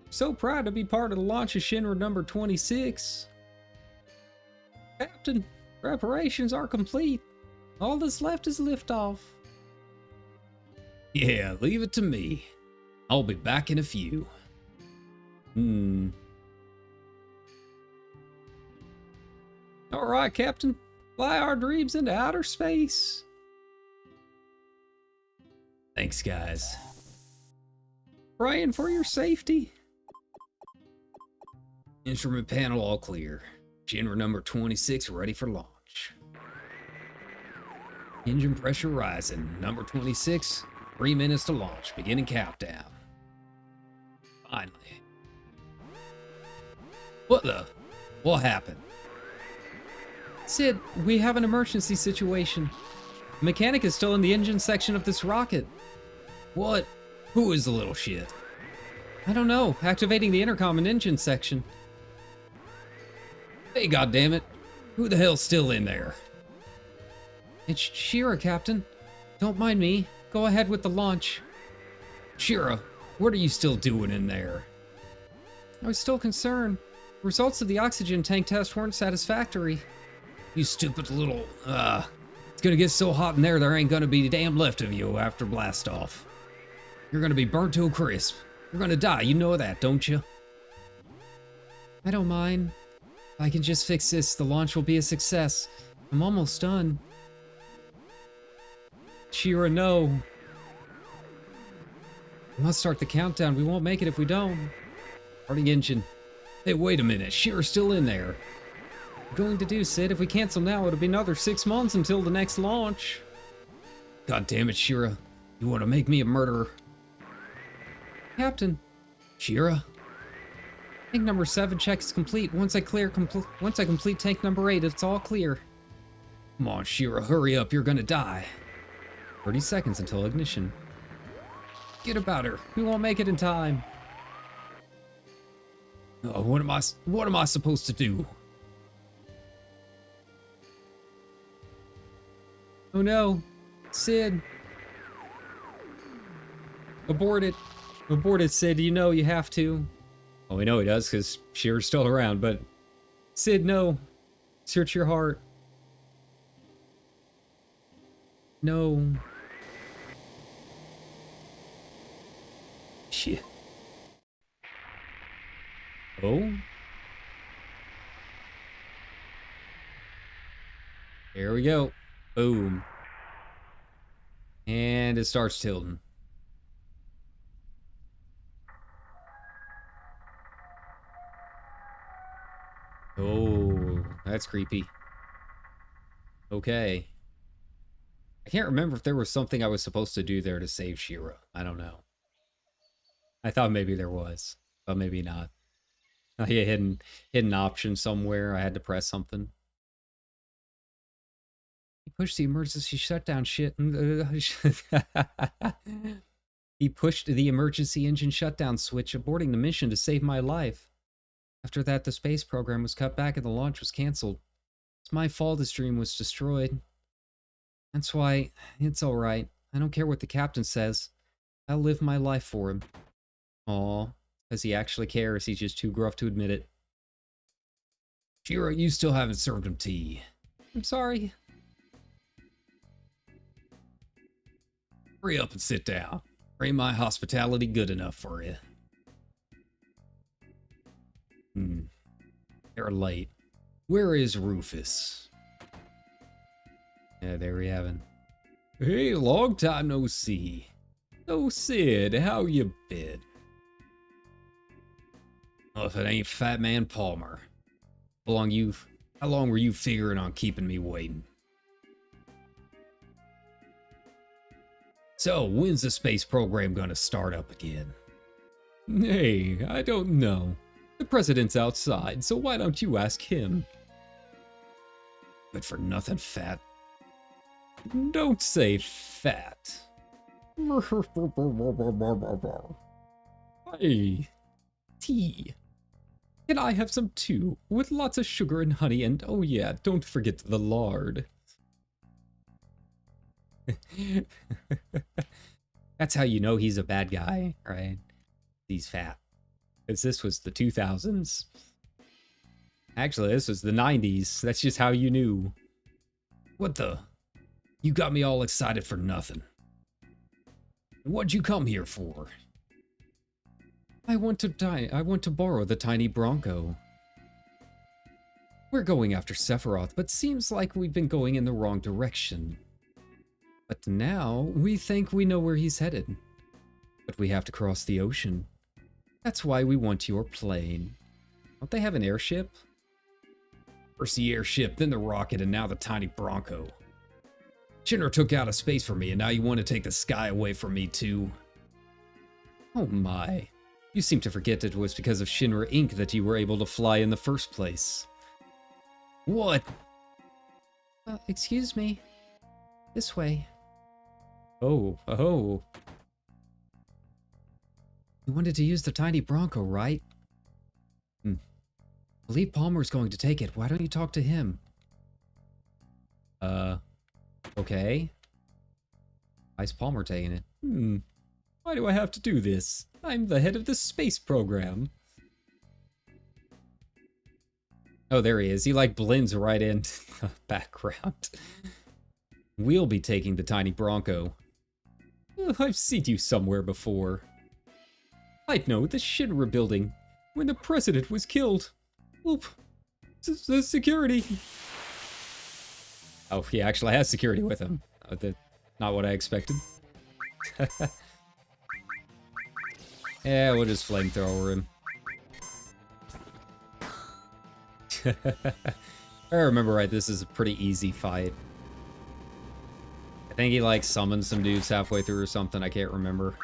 So proud to be part of the launch of Shinra number 26. Captain, preparations are complete. All that's left is liftoff. Yeah, leave it to me. I'll be back in a few. Alright, Captain. Fly our dreams into outer space. Thanks, guys. Praying for your safety. Instrument panel all clear. Shinra number 26 ready for launch. Engine pressure rising. Number 26, 3 minutes to launch. Beginning countdown. Finally. What happened? Sid, we have an emergency situation. The mechanic is still in the engine section of this rocket. What? Who is the little shit? I don't know. Activating the intercom and engine section. Hey, goddammit. Who the hell's still in there? It's Shira, Captain. Don't mind me. Go ahead with the launch. Shira, what are you still doing in there? I was still concerned. Results of the oxygen tank test weren't satisfactory. You stupid little... It's gonna get so hot in there ain't gonna be damn left of you after blast off. You're gonna be burnt to a crisp. You're gonna die, you know that, don't you? I don't mind. If I can just fix this, the launch will be a success. I'm almost done. Shira, no. We must start the countdown. We won't make it if we don't. Starting engine. Hey, wait a minute. Shira's still in there. What are we going to do, Sid? If we cancel now, it'll be another 6 months until the next launch. God damn it, Shira. You want to make me a murderer? Captain. Shira? Tank number 7 check is complete. Once I complete tank number 8, it's all clear. Come on, Shira, hurry up. You're gonna die. 30 seconds until ignition. Get about her. We won't make it in time. Oh, what am I supposed to do? Oh no. Sid. Abort it. Abort it, Sid. You know you have to. Well, we know he does because Shira's still around, but... Sid, no. Search your heart. No. Shit. Oh? There we go. Boom. And it starts tilting. Oh that's creepy. Okay. I can't remember if there was something I was supposed to do there to save Shira. I don't know. I thought maybe there was, but maybe not. Yeah, hidden option somewhere. I had to press something. He pushed the emergency shutdown shit. He pushed the emergency engine shutdown switch, aborting the mission to save my life. After that, the space program was cut back and the launch was canceled. It's my fault his dream was destroyed. That's why it's alright. I don't care what the captain says. I'll live my life for him. Aw, because he actually cares. He's just too gruff to admit it. Shira, you still haven't served him tea. I'm sorry. Hurry up and sit down. Ain't my hospitality good enough for you? They're late. Where is Rufus? Yeah, there we have it. Hey, long time no see. Oh, Sid, how you been? Well, if it ain't Fat Man Palmer. How long were you figuring on keeping me waiting? So, when's the space program gonna start up again? Hey, I don't know. The president's outside, so why don't you ask him? Good for nothing, Fat. Don't say fat. Hey, tea. Can I have some too? With lots of sugar and honey and, oh yeah, don't forget the lard. That's how you know he's a bad guy, right? He's fat. Because this was the 2000s. Actually, this was the 90s. That's just how you knew. What the? You got me all excited for nothing. What'd you come here for? I want to borrow the tiny Bronco. We're going after Sephiroth, but seems like we've been going in the wrong direction. But now, we think we know where he's headed. But we have to cross the ocean. That's why we want your plane. Don't they have an airship? First the airship, then the rocket, and now the tiny Bronco. Shinra took out of space for me, and now you want to take the sky away from me too? Oh my. You seem to forget it was because of Shinra Inc. that you were able to fly in the first place. What? Excuse me. This way. Oh. You wanted to use the tiny Bronco, right? Believe Palmer's going to take it. Why don't you talk to him? Okay. Why's Palmer taking it? Why do I have to do this? I'm the head of the space program. Oh, there he is. He, like, blends right into the background. We'll be taking the tiny Bronco. I've seen you somewhere before. I'd know, the Shinra building, when the president was killed. Oop. The security. Oh, he actually has security with him. Not what I expected. Yeah, we'll just flamethrower him. If I remember right, this is a pretty easy fight. I think he, like, summoned some dudes halfway through or something. I can't remember.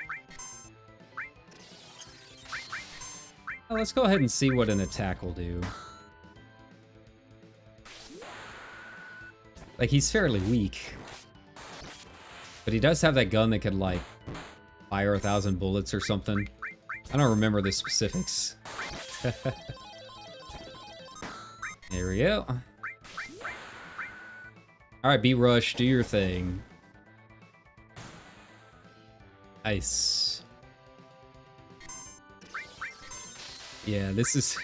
Well, let's go ahead and see what an attack will do. Like, he's fairly weak. But he does have that gun that could, like, fire 1,000 bullets or something. I don't remember the specifics. There we go. Alright, B-Rush, do your thing. Nice. Yeah, this is...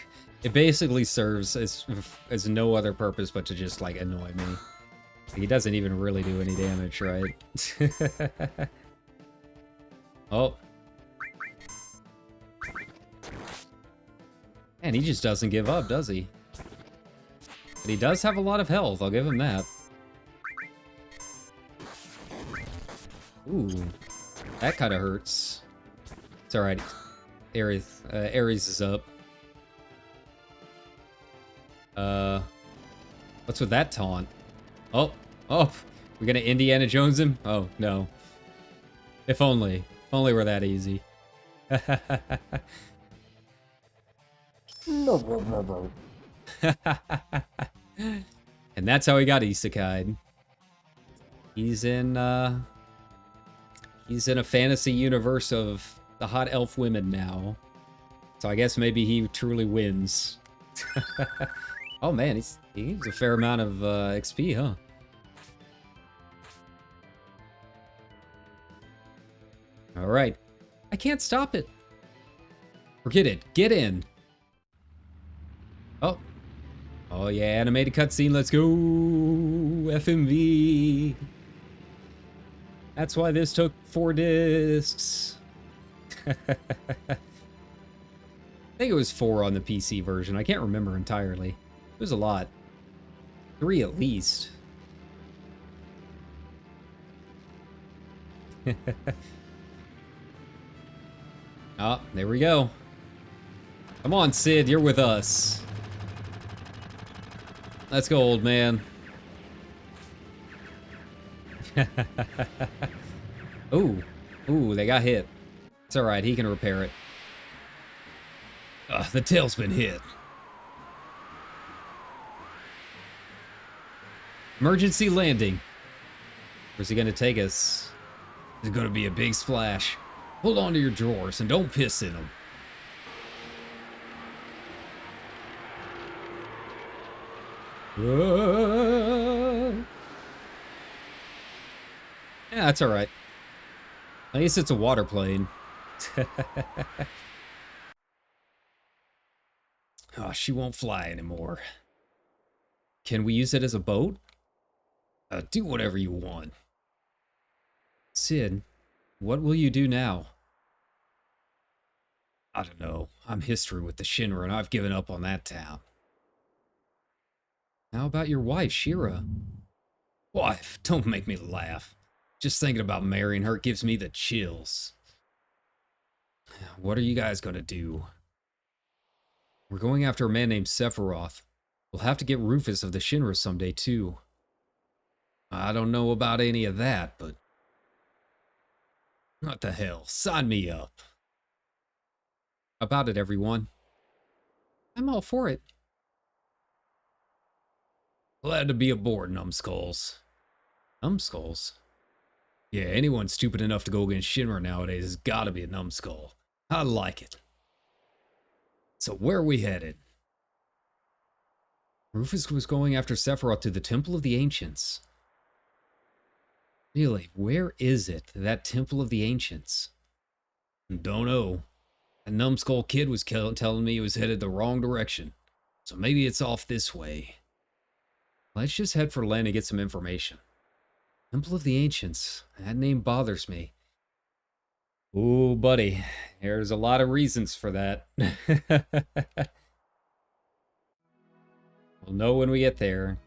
It basically serves as no other purpose but to just, like, annoy me. He doesn't even really do any damage, right? Oh. Man, he just doesn't give up, does he? But he does have a lot of health, I'll give him that. Ooh. That kind of hurts. It's alright. Ares is up. What's with that taunt? Oh, oh, we're gonna Indiana Jones him? Oh, no. If only. If only we're that easy. And that's how he got isekai'd. He's in a fantasy universe of the hot elf women now. So I guess maybe he truly wins. Oh man, he gives a fair amount of XP, huh? Alright. I can't stop it. Forget it. Get in. Oh. Oh yeah, animated cutscene. Let's go. FMV. That's why this took 4 discs. I think it was 4 on the PC version. I can't remember entirely. It was a lot. 3 at least. Oh, there we go. Come on, Sid, you're with us. Let's go, old man. Ooh. Ooh, they got hit. It's alright, he can repair it. The tail's been hit. Emergency landing. Where's he gonna take us? There's gonna be a big splash. Hold on to your drawers and don't piss in them. Yeah, that's alright. At least it's a water plane. Oh, she won't fly anymore. Can we use it as a boat? Do whatever you want. Sid, what will you do now? I don't know. I'm history with the Shinra, and I've given up on that town. How about your wife, Shira? Wife, don't make me laugh. Just thinking about marrying her gives me the chills. What are you guys gonna do? We're going after a man named Sephiroth. We'll have to get Rufus of the Shinra someday, too. I don't know about any of that, but... What the hell? Sign me up. About it, everyone. I'm all for it. Glad to be aboard, numbskulls. Numbskulls? Yeah, anyone stupid enough to go against Shinra nowadays has gotta be a numbskull. I like it. So where are we headed? Rufus was going after Sephiroth to the Temple of the Ancients. Really, where is it, that Temple of the Ancients? Don't know. That numbskull kid was telling me he was headed the wrong direction. So maybe it's off this way. Let's just head for land and get some information. Temple of the Ancients. That name bothers me. Ooh, buddy. There's a lot of reasons for that. We'll know when we get there.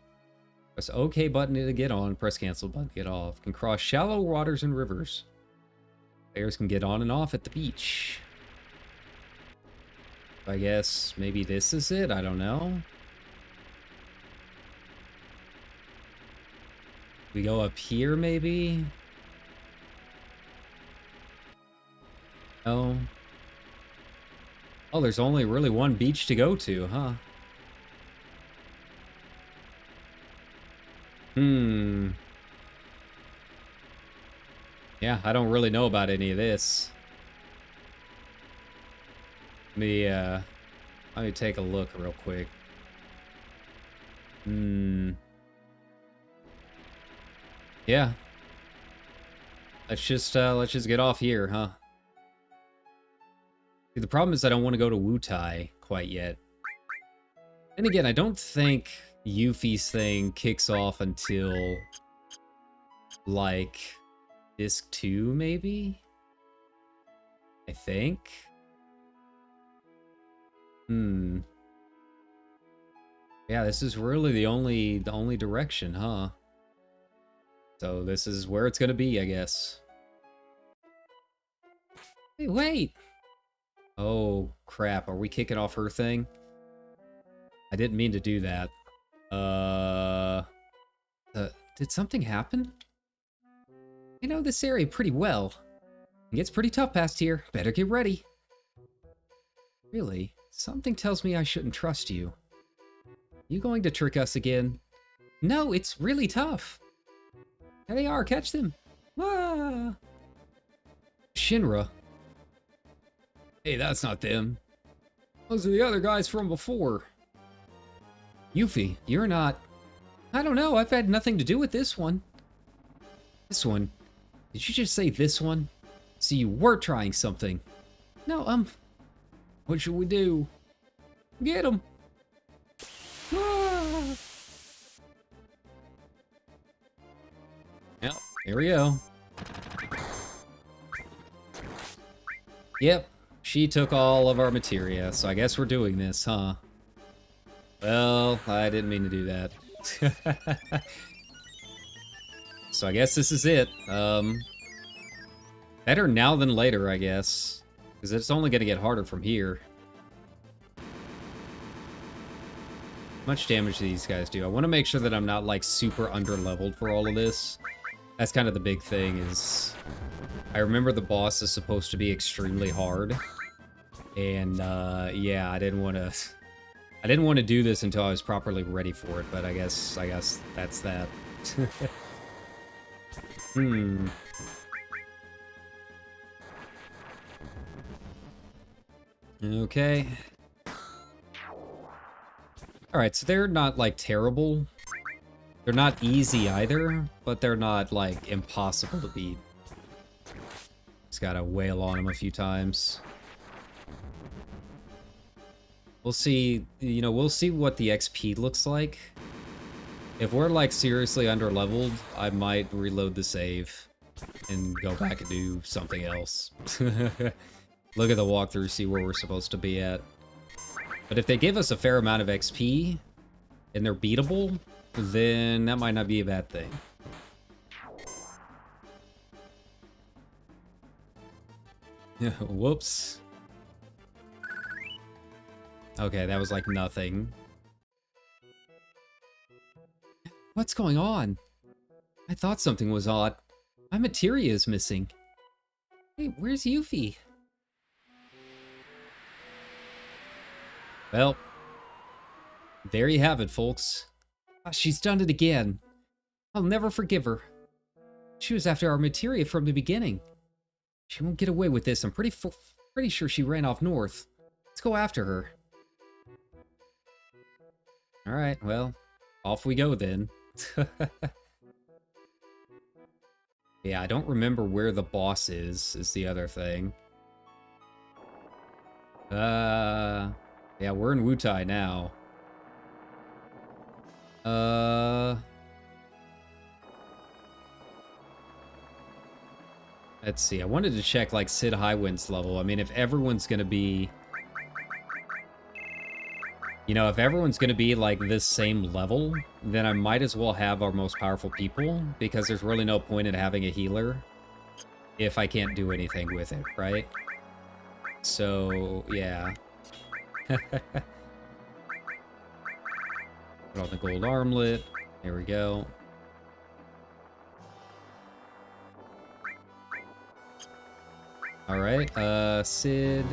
Press OK button to get on. Press cancel button to get off. Can cross shallow waters and rivers. Players can get on and off at the beach. I guess maybe this is it? I don't know. We go up here, maybe? No. Oh, there's only really one beach to go to, huh? Yeah, I don't really know about any of this. Let me take a look real quick. Yeah. Let's just get off here, huh? See, the problem is I don't want to go to Wutai quite yet. And again, I don't think Yuffie's thing kicks off until like disc 2, maybe? I think. Yeah, this is really the only direction, huh? So this is where it's gonna be, I guess. Hey, wait! Oh, crap. Are we kicking off her thing? I didn't mean to do that. Uh... Did something happen? I know this area pretty well. It gets pretty tough past here. Better get ready. Really? Something tells me I shouldn't trust you. You going to trick us again? No, it's really tough. There they are, catch them. Ah. Shinra. Hey, that's not them. Those are the other guys from before. Yuffie, you're not... I don't know, I've had nothing to do with this one. This one? Did you just say this one? So you were trying something. No, what should we do? Get him! Ah. Yep, here we go. Yep, she took all of our materia, so I guess we're doing this, huh? Well, I didn't mean to do that. So I guess this is it. Better now than later, I guess. Because it's only going to get harder from here. How much damage do these guys do? I want to make sure that I'm not, like, super under-leveled for all of this. That's kind of the big thing, is... I remember the boss is supposed to be extremely hard. And, yeah, I didn't want to do this until I was properly ready for it, but I guess that's that. Okay. Alright, so they're not, like, terrible. They're not easy either, but they're not, like, impossible to beat. Just gotta wail on them a few times. We'll see, you know, we'll see what the XP looks like. If we're, like, seriously under-leveled, I might reload the save and go back and do something else. Look at the walkthrough, see where we're supposed to be at. But if they give us a fair amount of XP, and they're beatable, then that might not be a bad thing. Whoops. Okay, that was like nothing. What's going on? I thought something was odd. My materia is missing. Hey, where's Yuffie? Well, there you have it, folks. She's done it again. I'll never forgive her. She was after our materia from the beginning. She won't get away with this. I'm pretty sure she ran off north. Let's go after her. Alright, well, off we go then. Yeah, I don't remember where the boss is the other thing. Yeah, we're in Wutai now. Let's see, I wanted to check, like, Sid Highwinds level. I mean, if everyone's gonna be... You know, if everyone's gonna be, like, this same level, then I might as well have our most powerful people, because there's really no point in having a healer if I can't do anything with it, right? So, yeah. Put on the gold armlet. There we go. Alright, Sid.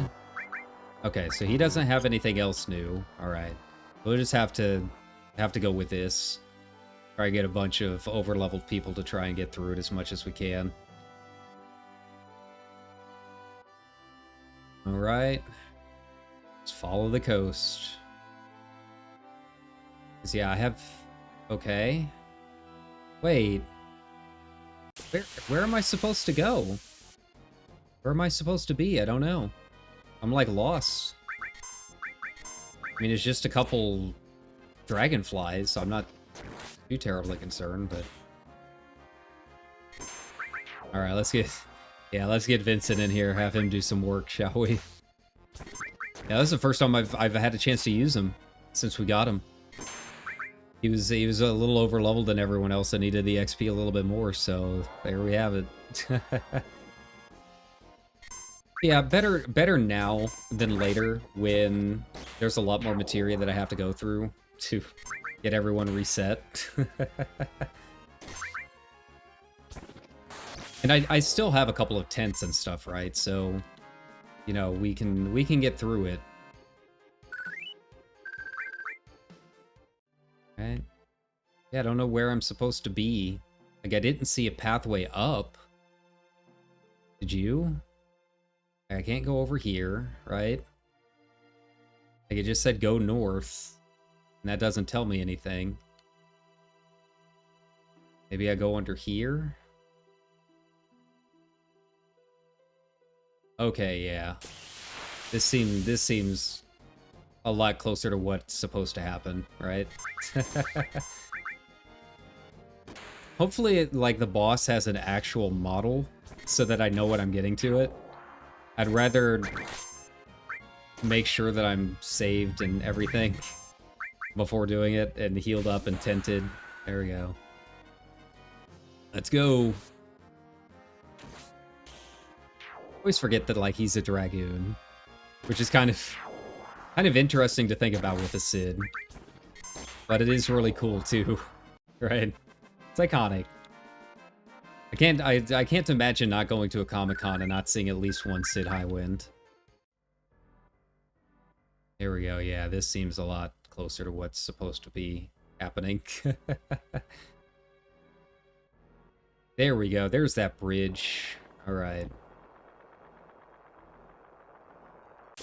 Okay, so he doesn't have anything else new. Alright. We'll just have to go with this. Try to get a bunch of over-leveled people to try and get through it as much as we can. Alright. Let's follow the coast. 'Cause, yeah, I have... Okay. Wait. Where am I supposed to go? Where am I supposed to be? I don't know. I'm, like, lost. I mean, it's just a couple dragonflies, so I'm not too terribly concerned, but... Alright, let's get... Yeah, let's get Vincent in here, have him do some work, shall we? Yeah, this is the first time I've had a chance to use him since we got him. He was a little over-leveled than everyone else that needed the XP a little bit more, so there we have it. Yeah, better now than later when there's a lot more materia that I have to go through to Get everyone reset. And I still have a couple of tents and stuff, right? So, you know, we can get through it. Right? Yeah, I don't know where I'm supposed to be. Like, I didn't see a pathway up. Did you? I can't go over here, right? Like, it just said go north. And that doesn't tell me anything. Maybe I go under here? Okay, yeah. This seems a lot closer to what's supposed to happen, right? Hopefully, like, the boss has an actual model so that I know what I'm getting to it. I'd rather make sure that I'm saved and everything before doing it and healed up and tented. There we go. Let's go. Always forget that, like, he's a dragoon, which is kind of interesting to think about with a Cid. But it is really cool too, right? It's iconic. I can't imagine not going to a Comic-Con and not seeing at least one Cid Highwind. There we go. Yeah, this seems a lot closer to what's supposed to be happening. There we go. There's that bridge. All right.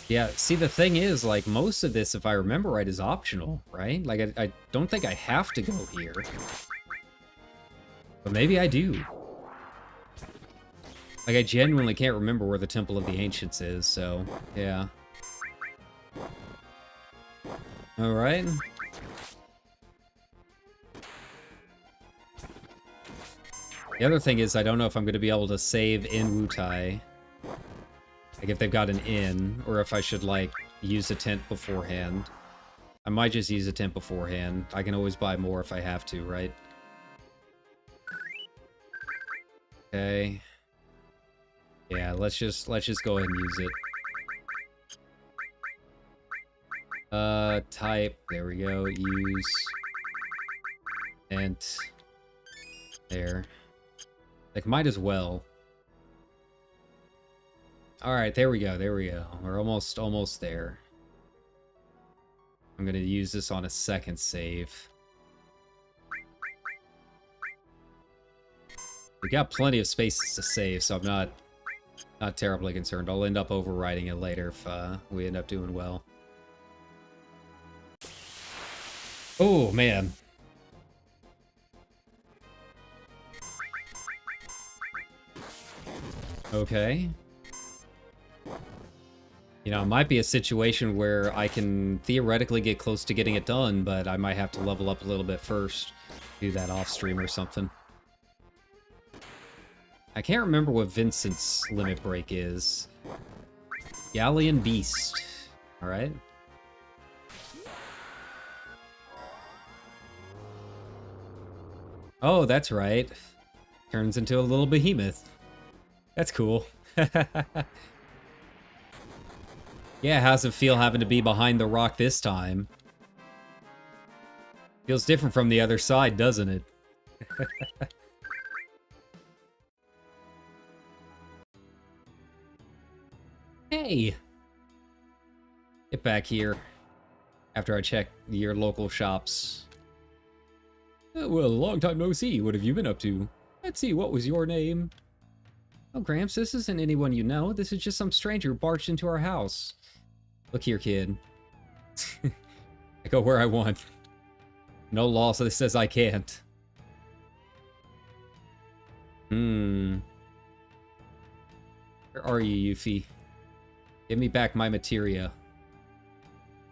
Yeah, see, the thing is, like, most of this, if I remember right, is optional, right? Like, I don't think I have to go here. But maybe I do. Like, I genuinely can't remember where the Temple of the Ancients is, so, yeah. Alright. The other thing is, I don't know if I'm going to be able to save in Wutai. Like, if they've got an inn, or if I should, like, use a tent beforehand. I might just use a tent beforehand. I can always buy more if I have to, right? Okay. Yeah, let's just go ahead and use it. Type. There we go. Use. Ent. There. Like, might as well. Alright, there we go, there we go. We're almost there. I'm gonna use this on a second save. We got plenty of spaces to save, so I'm not terribly concerned. I'll end up overriding it later if we end up doing well. Oh, man. Okay. You know, it might be a situation where I can theoretically get close to getting it done, but I might have to level up a little bit first. Do that off stream or something. I can't remember what Vincent's limit break is. Galleon Beast. Alright. Oh, that's right. Turns into a little behemoth. That's cool. Yeah, how's it feel having to be behind the rock this time? Feels different from the other side, doesn't it? Hey! Get back here. After I check your local shops. Oh, well, long time no see. What have you been up to? Let's see, what was your name? Oh, Gramps, this isn't anyone you know. This is just some stranger who barged into our house. Look here, kid. I go where I want. No law says I can't. Where are you, Yuffie? Give me back my materia.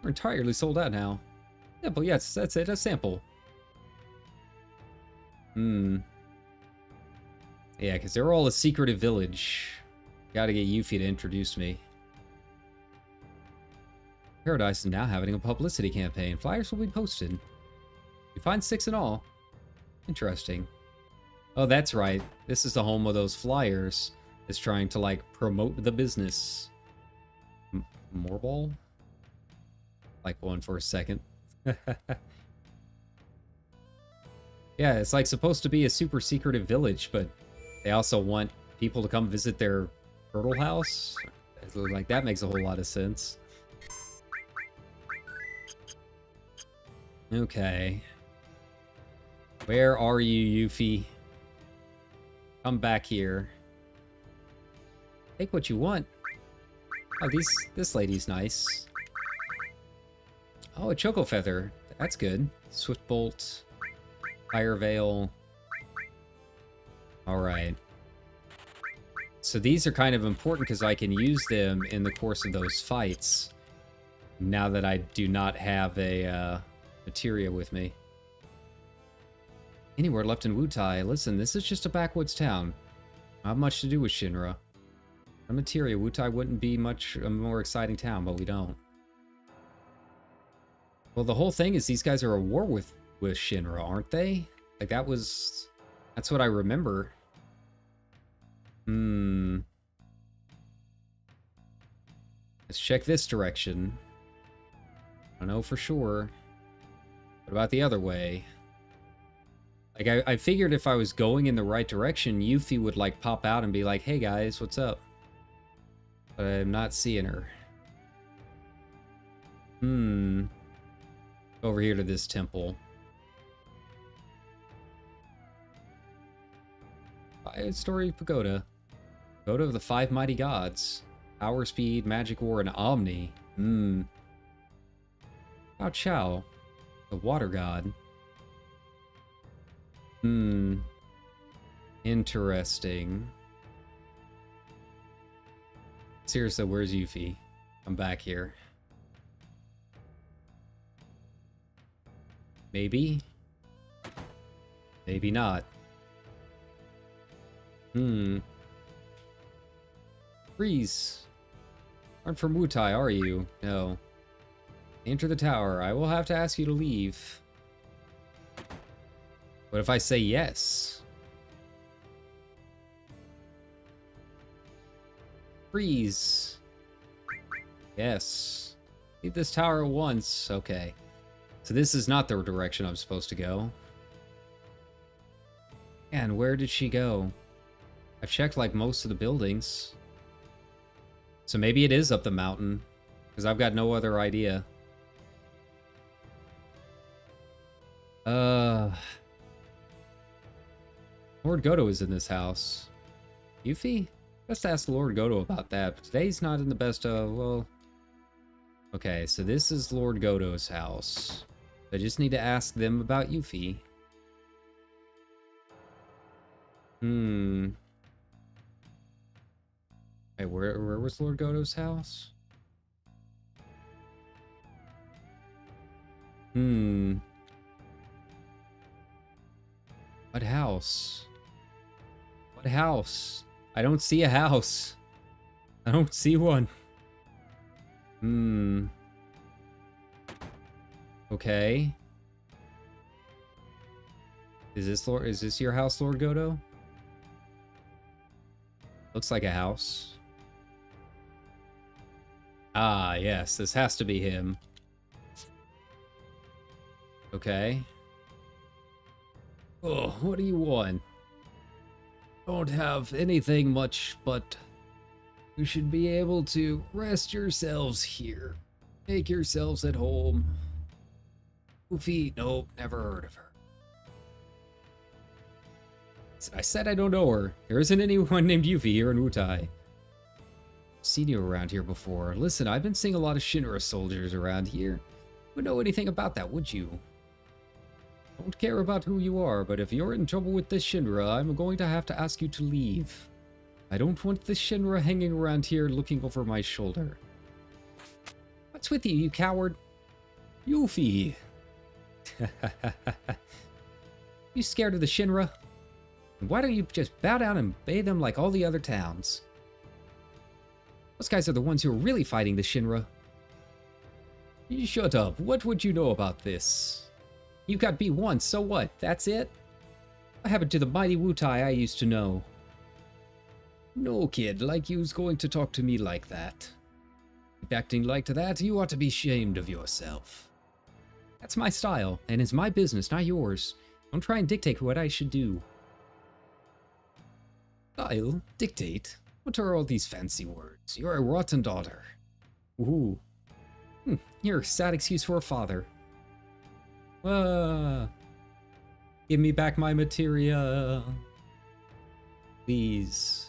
We're entirely sold out now. Sample, yes, that's it, a sample. Yeah, because they're all a secretive village. Gotta get Yuffie to introduce me. Paradise is now having a publicity campaign. Flyers will be posted. You find 6 in all. Interesting. Oh, that's right. This is the home of those flyers. It's trying to, like, promote the business. Moorball? Like one for a second. Yeah, it's like supposed to be a super secretive village, but they also want people to come visit their turtle house. Like, that makes a whole lot of sense. Okay. Where are you, Yuffie? Come back here. Take what you want. Oh, this lady's nice. Oh, a Choco Feather. That's good. Swift Bolt. Fire Veil. Alright. So these are kind of important because I can use them in the course of those fights. Now that I do not have a materia with me. Anywhere left in Wutai. Listen, this is just a backwoods town. Not much to do with Shinra. A materia, Wutai wouldn't be much a more exciting town, but we don't. Well, the whole thing is these guys are at war with Shinra, aren't they? Like, that's what I remember. Let's check this direction. I know for sure. What about the other way? Like, I figured if I was going in the right direction, Yuffie would, like, pop out and be like, hey guys, what's up? But I'm not seeing her. Over here to this temple. Story Pagoda. Pagoda of the Five Mighty Gods. Power, Speed, Magic War, and Omni. Bao Chao. The Water God. Interesting. Seriously, where's Yuffie? I'm back here. Maybe? Maybe not. Freeze. Aren't from Wutai, are you? No. Enter the tower. I will have to ask you to leave. What if I say yes? Freeze. Yes. Leave this tower at once. Okay. So this is not the direction I'm supposed to go. And where did she go? I've checked like most of the buildings. So maybe it is up the mountain. Because I've got no other idea. Lord Godo is in this house. Yuffie? Best ask Lord Godo about that, but today's not in the best of, well... Okay, so this is Lord Godo's house. I just need to ask them about Yuffie. Hey, where was Lord Godo's house? What house? What house? I don't see a house. I don't see one. Okay. Is this your house, Lord Godo? Looks like a house. Ah, yes, this has to be him. Okay. Oh, what do you want? Don't have anything much, but you should be able to rest yourselves here. Make yourselves at home. Goofy, nope, never heard of her. I said I don't know her. There isn't anyone named Yuffie here in Wutai. Seen you around here before. Listen, I've been seeing a lot of Shinra soldiers around here. You wouldn't know anything about that, would you? Don't care about who you are, but if you're in trouble with this Shinra, I'm going to have to ask you to leave. I don't want this Shinra hanging around here looking over my shoulder. What's with you, you coward? Yuffie! You scared of the Shinra? Why don't you just bow down and obey them like all the other towns? Those guys are the ones who are really fighting the Shinra. You shut up. What would you know about this? You got beat once, so what? That's it? What happened to the mighty Wutai I used to know? No kid like you's going to talk to me like that. If acting like that, you ought to be ashamed of yourself. That's my style, and it's my business, not yours. Don't try and dictate what I should do. I'll dictate? What are all these fancy words? You're a rotten daughter. Ooh. You're a sad excuse for a father. Give me back my materia. Please.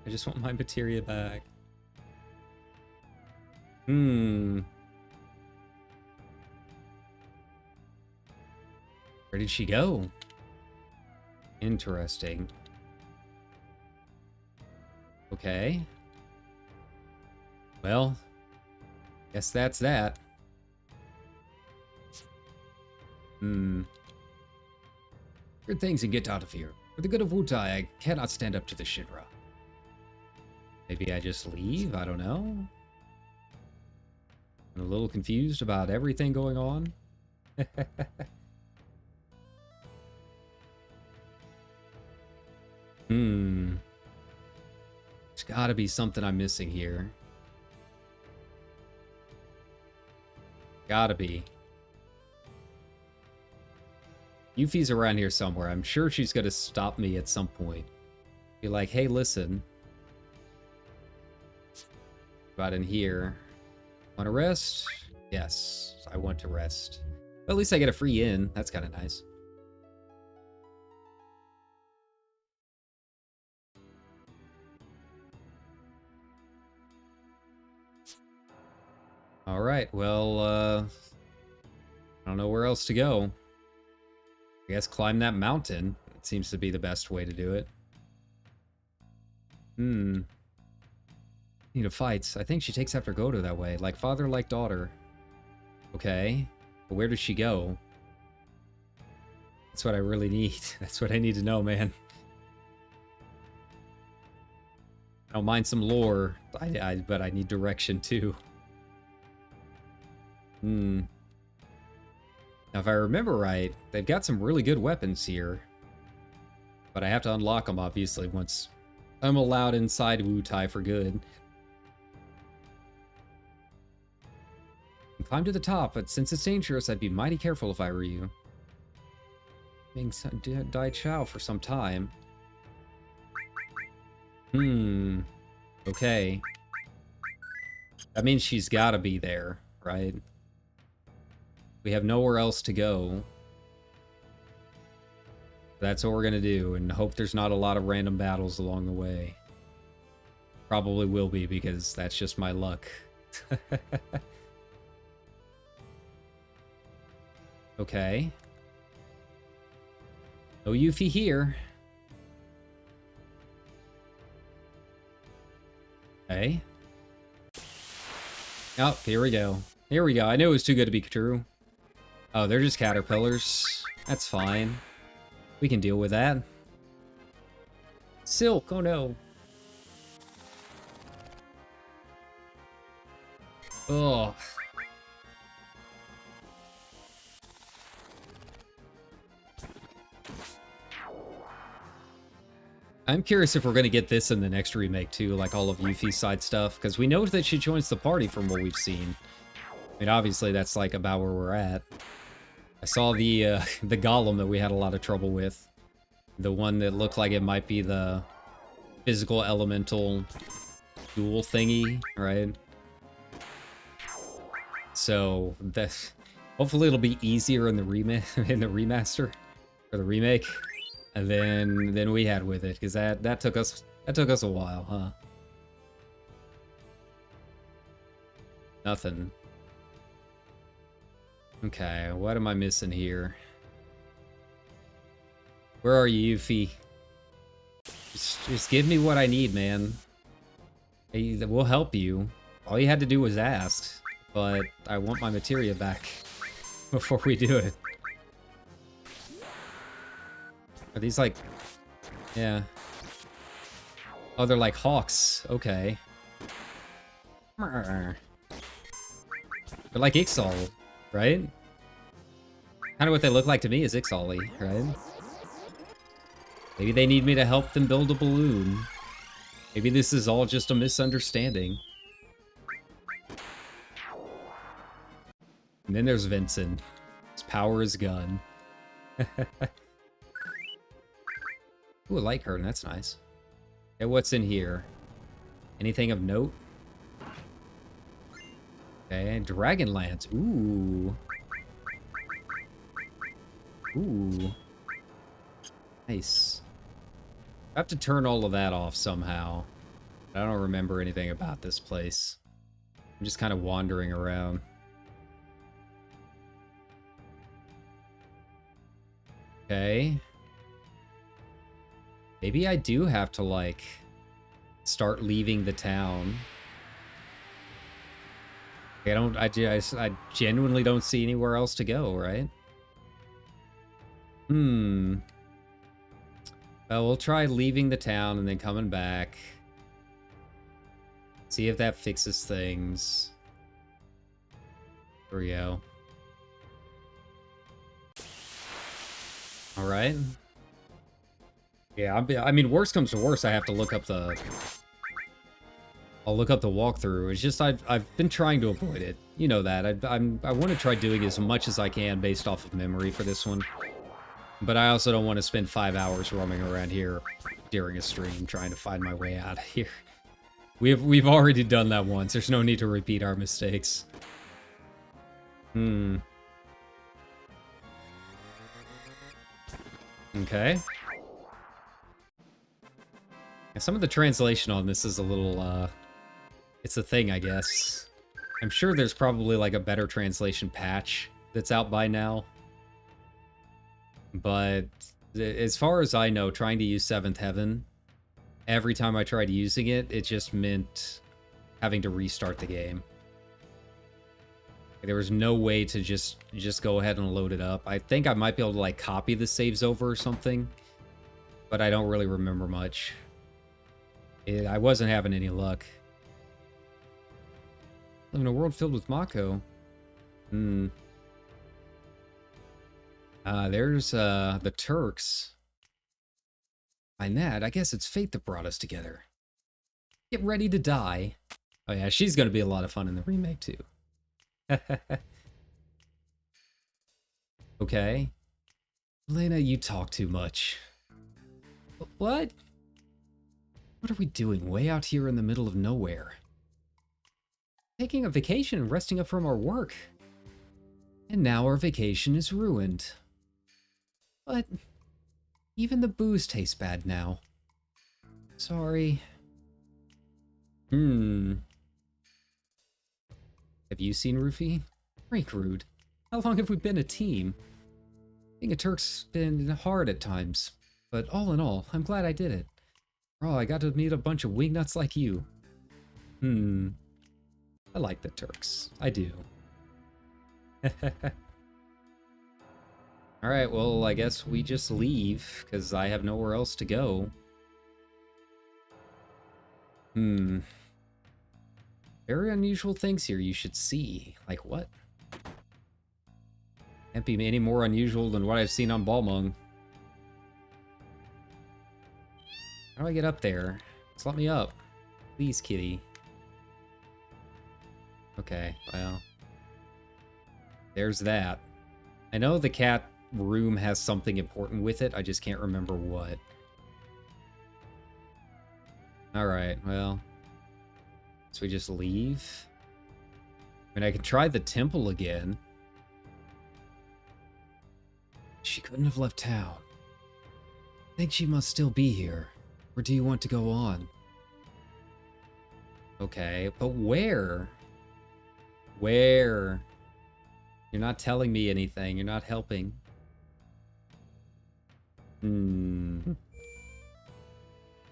I just want my materia back. Where did she go? Interesting. Okay. Well, guess that's that. Good things and get out of here. For the good of Wutai, I cannot stand up to the Shinra. Maybe I just leave? I don't know. I'm a little confused about everything going on. There's gotta be something I'm missing here. Gotta be. Yuffie's around here somewhere. I'm sure she's gonna stop me at some point. Be like, hey, listen. About in here. Wanna rest? Yes, I want to rest. But at least I get a free in. That's kind of nice. Alright, well, I don't know where else to go. I guess climb that mountain. It seems to be the best way to do it. Need a fight. I think she takes after Goto that way. Like father, like daughter. Okay. But where does she go? That's what I really need. That's what I need to know, man. I don't mind some lore, but I need direction too. Now, if I remember right, they've got some really good weapons here. But I have to unlock them, obviously, once I'm allowed inside Wutai for good. Climb to the top, but since it's dangerous, I'd be mighty careful if I were you. Being Dai Chao for some time. Okay. That means she's gotta be there, right? We have nowhere else to go. That's what we're gonna do, and hope there's not a lot of random battles along the way. Probably will be, because that's just my luck. Okay. No Yuffie here. Okay. Oh, here we go. Here we go. I knew it was too good to be true. Oh, they're just caterpillars. That's fine. We can deal with that. Silk, oh no. Ugh. I'm curious if we're going to get this in the next remake too, like all of Yuffie's side stuff, because we know that she joins the party from what we've seen. I mean, obviously that's like about where we're at. I saw the golem that we had a lot of trouble with. The one that looked like it might be the physical elemental duel thingy, right? So that hopefully it'll be easier in the remaster or the remake, and then we had with it, because that took us a while, huh? Nothing. Okay, what am I missing here? Where are you, Yuffie? Just give me what I need, man. We'll help you. All you had to do was ask, but I want my materia back before we do it. Are these like... Yeah. Oh, they're like hawks. Okay. They're like Ixal, right? Kind of what they look like to me is Ixali, right? Maybe they need me to help them build a balloon. Maybe this is all just a misunderstanding. And then there's Vincent. His power is gun. Ooh, a light curtain. That's nice. Okay, what's in here? Anything of note? Okay, Dragonlance. Ooh. Ooh. Nice. I have to turn all of that off somehow. I don't remember anything about this place. I'm just kind of wandering around. Okay. Maybe I do have to, like, start leaving the town. I genuinely don't see anywhere else to go, right? Well, we'll try leaving the town and then coming back. See if that fixes things. Here we go. Alright. Yeah, I mean, worst comes to worst, I have to look up the... I'll look up the walkthrough. It's just I've been trying to avoid it. You know that. I want to try doing as much as I can based off of memory for this one. But I also don't want to spend 5 hours roaming around here during a stream trying to find my way out of here. We've already done that once. There's no need to repeat our mistakes. Okay. Some of the translation on this is a little, it's a thing, I guess. I'm sure there's probably, like, a better translation patch that's out by now. But as far as I know, trying to use 7th Heaven, every time I tried using it, it just meant having to restart the game. There was no way to just go ahead and load it up. I think I might be able to, like, copy the saves over or something, but I don't really remember much. I wasn't having any luck. Live in a world filled with Mako. There's the Turks. By that, I guess it's fate that brought us together. Get ready to die. Oh yeah, she's gonna be a lot of fun in the remake too. Okay. Elena, you talk too much. What? What are we doing way out here in the middle of nowhere? Taking a vacation and resting up from our work. And now our vacation is ruined. But even the booze tastes bad now. Sorry. Have you seen Rufy? Freak rude. How long have we been a team? Being a Turk's been hard at times, but all in all, I'm glad I did it. Oh, I got to meet a bunch of wingnuts like you. I like the Turks. I do. Alright, well, I guess we just leave, because I have nowhere else to go. Very unusual things here you should see. Like what? Can't be any more unusual than what I've seen on Balmung. How do I get up there? Just let me up. Please, kitty. Okay, well. There's that. I know the cat room has something important with it, I just can't remember what. Alright, well. So we just leave? I mean, I can try the temple again. She couldn't have left town. I think she must still be here. Or do you want to go on? Okay, but where? Where? You're not telling me anything. You're not helping. Go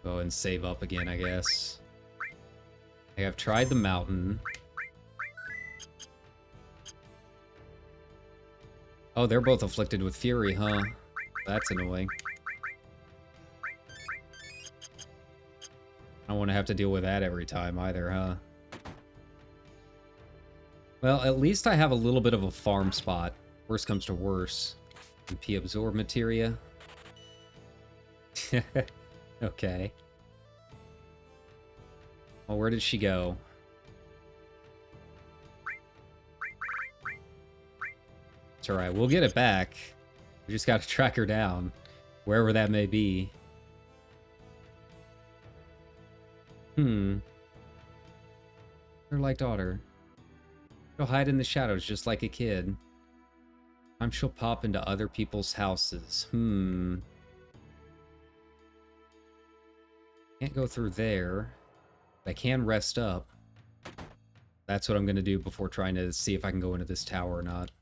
and save up again, I guess. Okay, I've tried the mountain. Oh, they're both afflicted with fury, huh? That's annoying. I don't want to have to deal with that every time either, huh? Well, at least I have a little bit of a farm spot. Worst comes to worse. MP absorb materia. Okay. Well, where did she go? It's alright, we'll get it back. We just gotta track her down. Wherever that may be. Hmm. Her like daughter. She'll hide in the shadows just like a kid. Sometimes she'll pop into other people's houses. Can't go through there. But I can rest up. That's what I'm going to do before trying to see if I can go into this tower or not.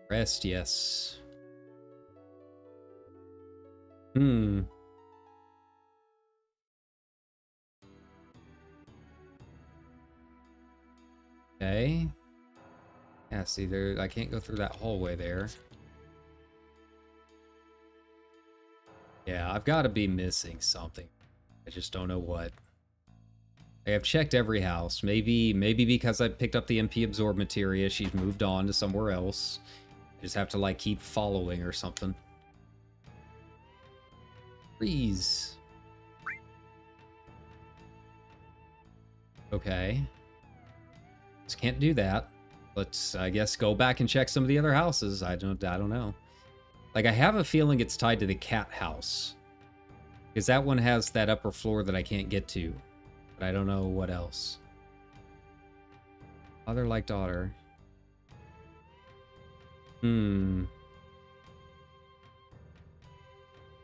Rest, yes. Okay. Yeah, see, there, I can't go through that hallway there. Yeah, I've got to be missing something. I just don't know what. I have checked every house. Maybe because I picked up the MP Absorb materia, she's moved on to somewhere else. I just have to, like, keep following or something. Freeze. Okay. Just can't do that. Let's, I guess, go back and check some of the other houses. I don't know. Like, I have a feeling it's tied to the cat house. Because that one has that upper floor that I can't get to. But I don't know what else. Father like daughter.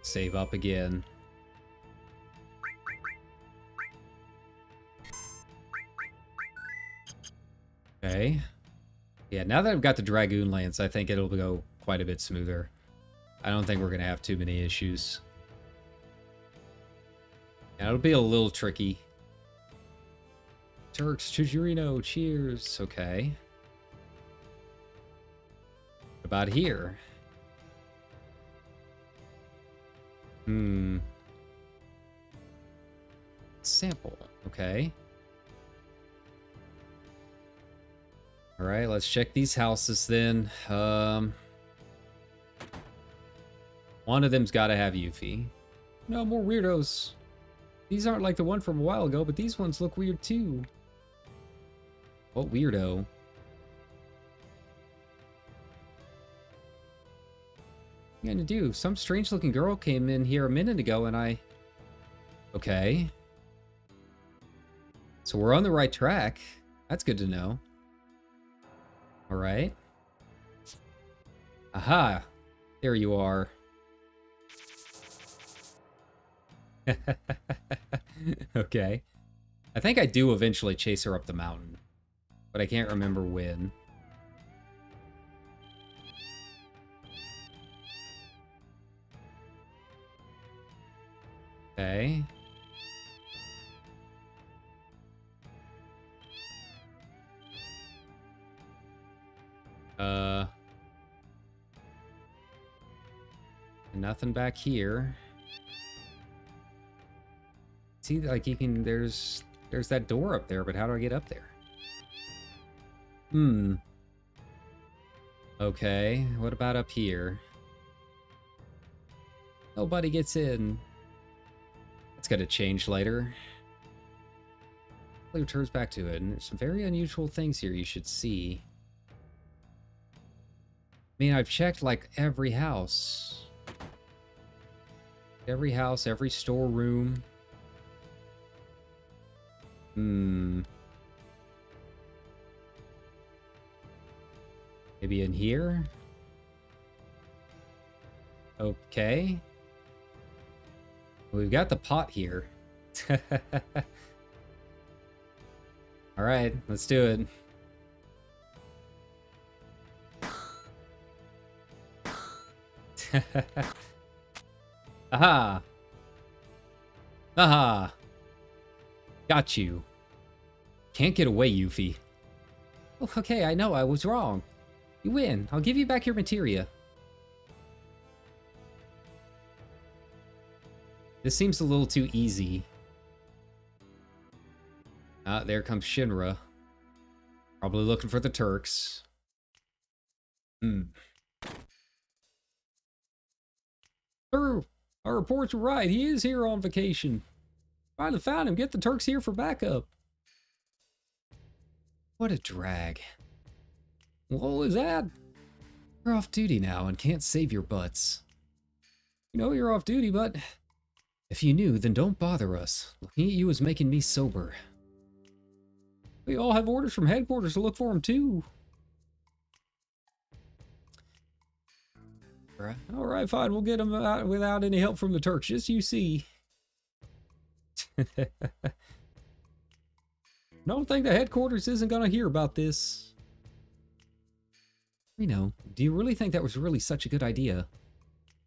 Save up again. Okay. Yeah, now that I've got the Dragoon Lance, I think it'll go quite a bit smoother. I don't think we're going to have too many issues. Yeah, it'll be a little tricky. Turks, Chujurino, cheers. Okay. What about here? Sample. Okay. Alright, let's check these houses then. One of them's got to have Yuffie. No, more weirdos. These aren't like the one from a while ago, but these ones look weird too. What weirdo? What are you gonna do? Some strange looking girl came in here a minute ago and I... Okay. So we're on the right track. That's good to know. Alright. Aha! There you are. Okay. I think I do eventually chase her up the mountain. But I can't remember when. Okay. Nothing back here. See, like you can, there's that door up there, but how do I get up there? Okay, what about up here? Nobody gets in. It's gonna change later. It returns back to it, and there's some very unusual things here you should see. I mean, I've checked like every house. Every house, every storeroom. Maybe in here? Okay. We've got the pot here. Alright, let's do it. Aha! Aha! Got you. Can't get away, Yuffie. Oh, okay, I know, I was wrong. You win. I'll give you back your materia. This seems a little too easy. Ah, there comes Shinra. Probably looking for the Turks. Sir, our reports were right. He is here on vacation. Finally found him. Get the Turks here for backup. What a drag. What was that? You're off duty now and can't save your butts. You know you're off duty, but If you knew, then don't bother us. Looking at you is making me sober. We all have orders from headquarters to look for him, too. Alright, fine. We'll get him out without any help from the Turks. Just you see. Don't think the headquarters isn't going to hear about this. You know, do you really think that was really such a good idea?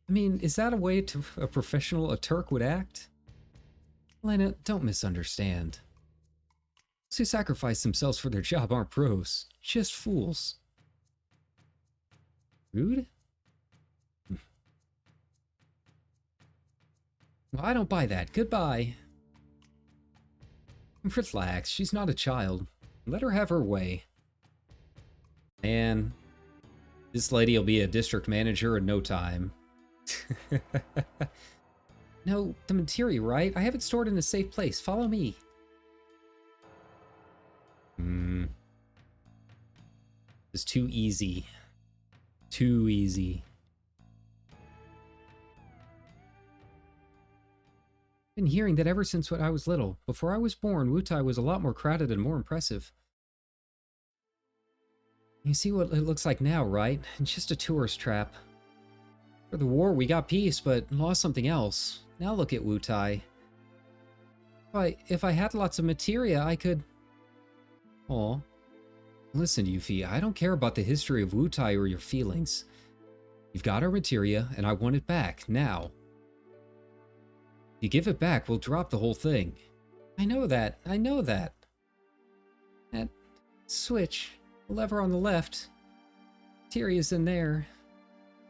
I mean, is that a way a professional, a Turk would act? Lena, don't misunderstand. Those who sacrifice themselves for their job aren't pros, just fools. Rude? Well, I don't buy that. Goodbye. Relax, she's not a child. Let her have her way. Man, this lady will be a district manager in no time. No, the materia, right? I have it stored in a safe place. Follow me. It's too easy. Too easy. Been hearing that ever since when I was little. Before I was born, Wutai was a lot more crowded and more impressive. You see what it looks like now, right? It's just a tourist trap. For the war, we got peace, but lost something else. Now look at Wutai. If I had lots of materia, I could... Aw. Listen, Yuffie, I don't care about the history of Wutai or your feelings. You've got our materia, and I want it back, now. If you give it back, we'll drop the whole thing. I know that. I know that. That switch, the lever on the left. Materia's in there.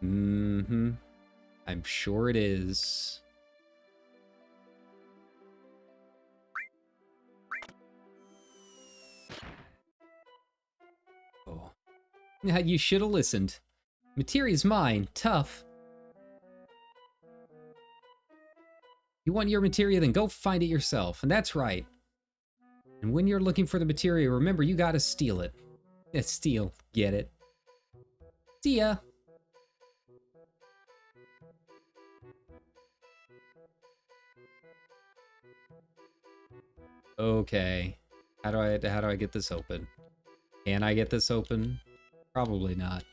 Mm-hmm. I'm sure it is. Oh. Yeah, you should have listened. Materia's mine. Tough. You want your materia, then go find it yourself. And that's right. And when you're looking for the materia, remember, you gotta steal it. Yeah, steal. Get it. See ya. Okay. How do I get this open? Can I get this open? Probably not.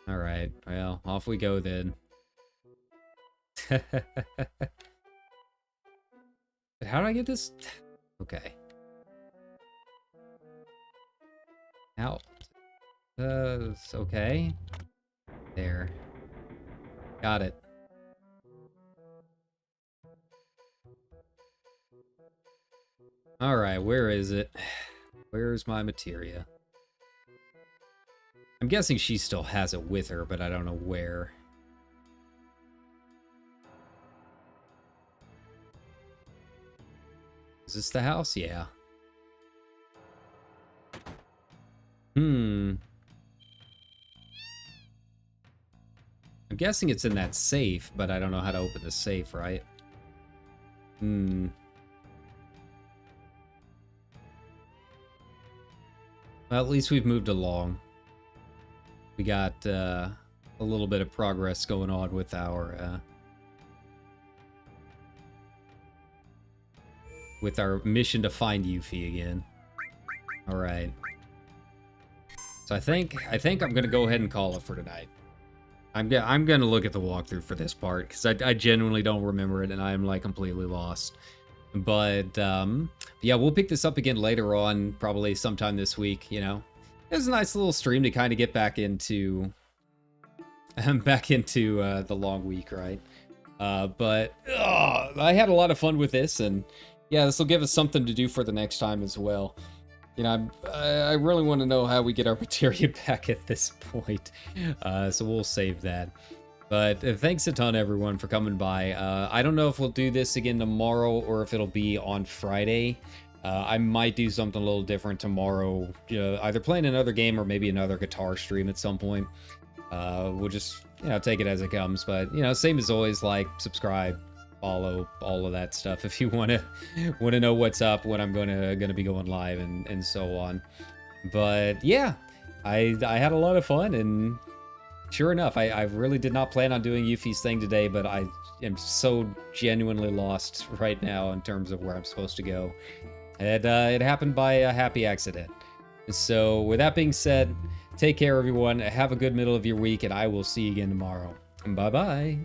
Alright, well, off we go then. But how do I get this? Okay. Out. Okay. There. Got it. Alright, where is it? Where's my materia? I'm guessing she still has it with her, but I don't know where. Is this the house? Yeah. I'm guessing it's in that safe, but I don't know how to open the safe, right? Well, at least we've moved along. We got a little bit of progress going on with our mission to find Yuffie again. All right. So I think I'm gonna go ahead and call it for tonight. I'm gonna look at the walkthrough for this part because I genuinely don't remember it and I'm like completely lost. But yeah, we'll pick this up again later on, probably sometime this week. You know, it was a nice little stream to kind of get back into the long week, right? But I had a lot of fun with this, and yeah, this will give us something to do for the next time as well. You know, I really want to know how we get our materia back at this point, so we'll save that. But thanks a ton, everyone, for coming by. I don't know if we'll do this again tomorrow or if it'll be on Friday. I might do something a little different tomorrow, either playing another game or maybe another guitar stream at some point. We'll just, you know, take it as it comes. But, you know, same as always, like, subscribe, follow, all of that stuff if you want to know what's up, when I'm gonna be going live and so on. But yeah, I had a lot of fun, and Sure enough, I really did not plan on doing Yuffie's thing today, but I am so genuinely lost right now in terms of where I'm supposed to go. It happened by a happy accident. So with that being said, take care everyone, have a good middle of your week, and I will see you again tomorrow. Bye-bye.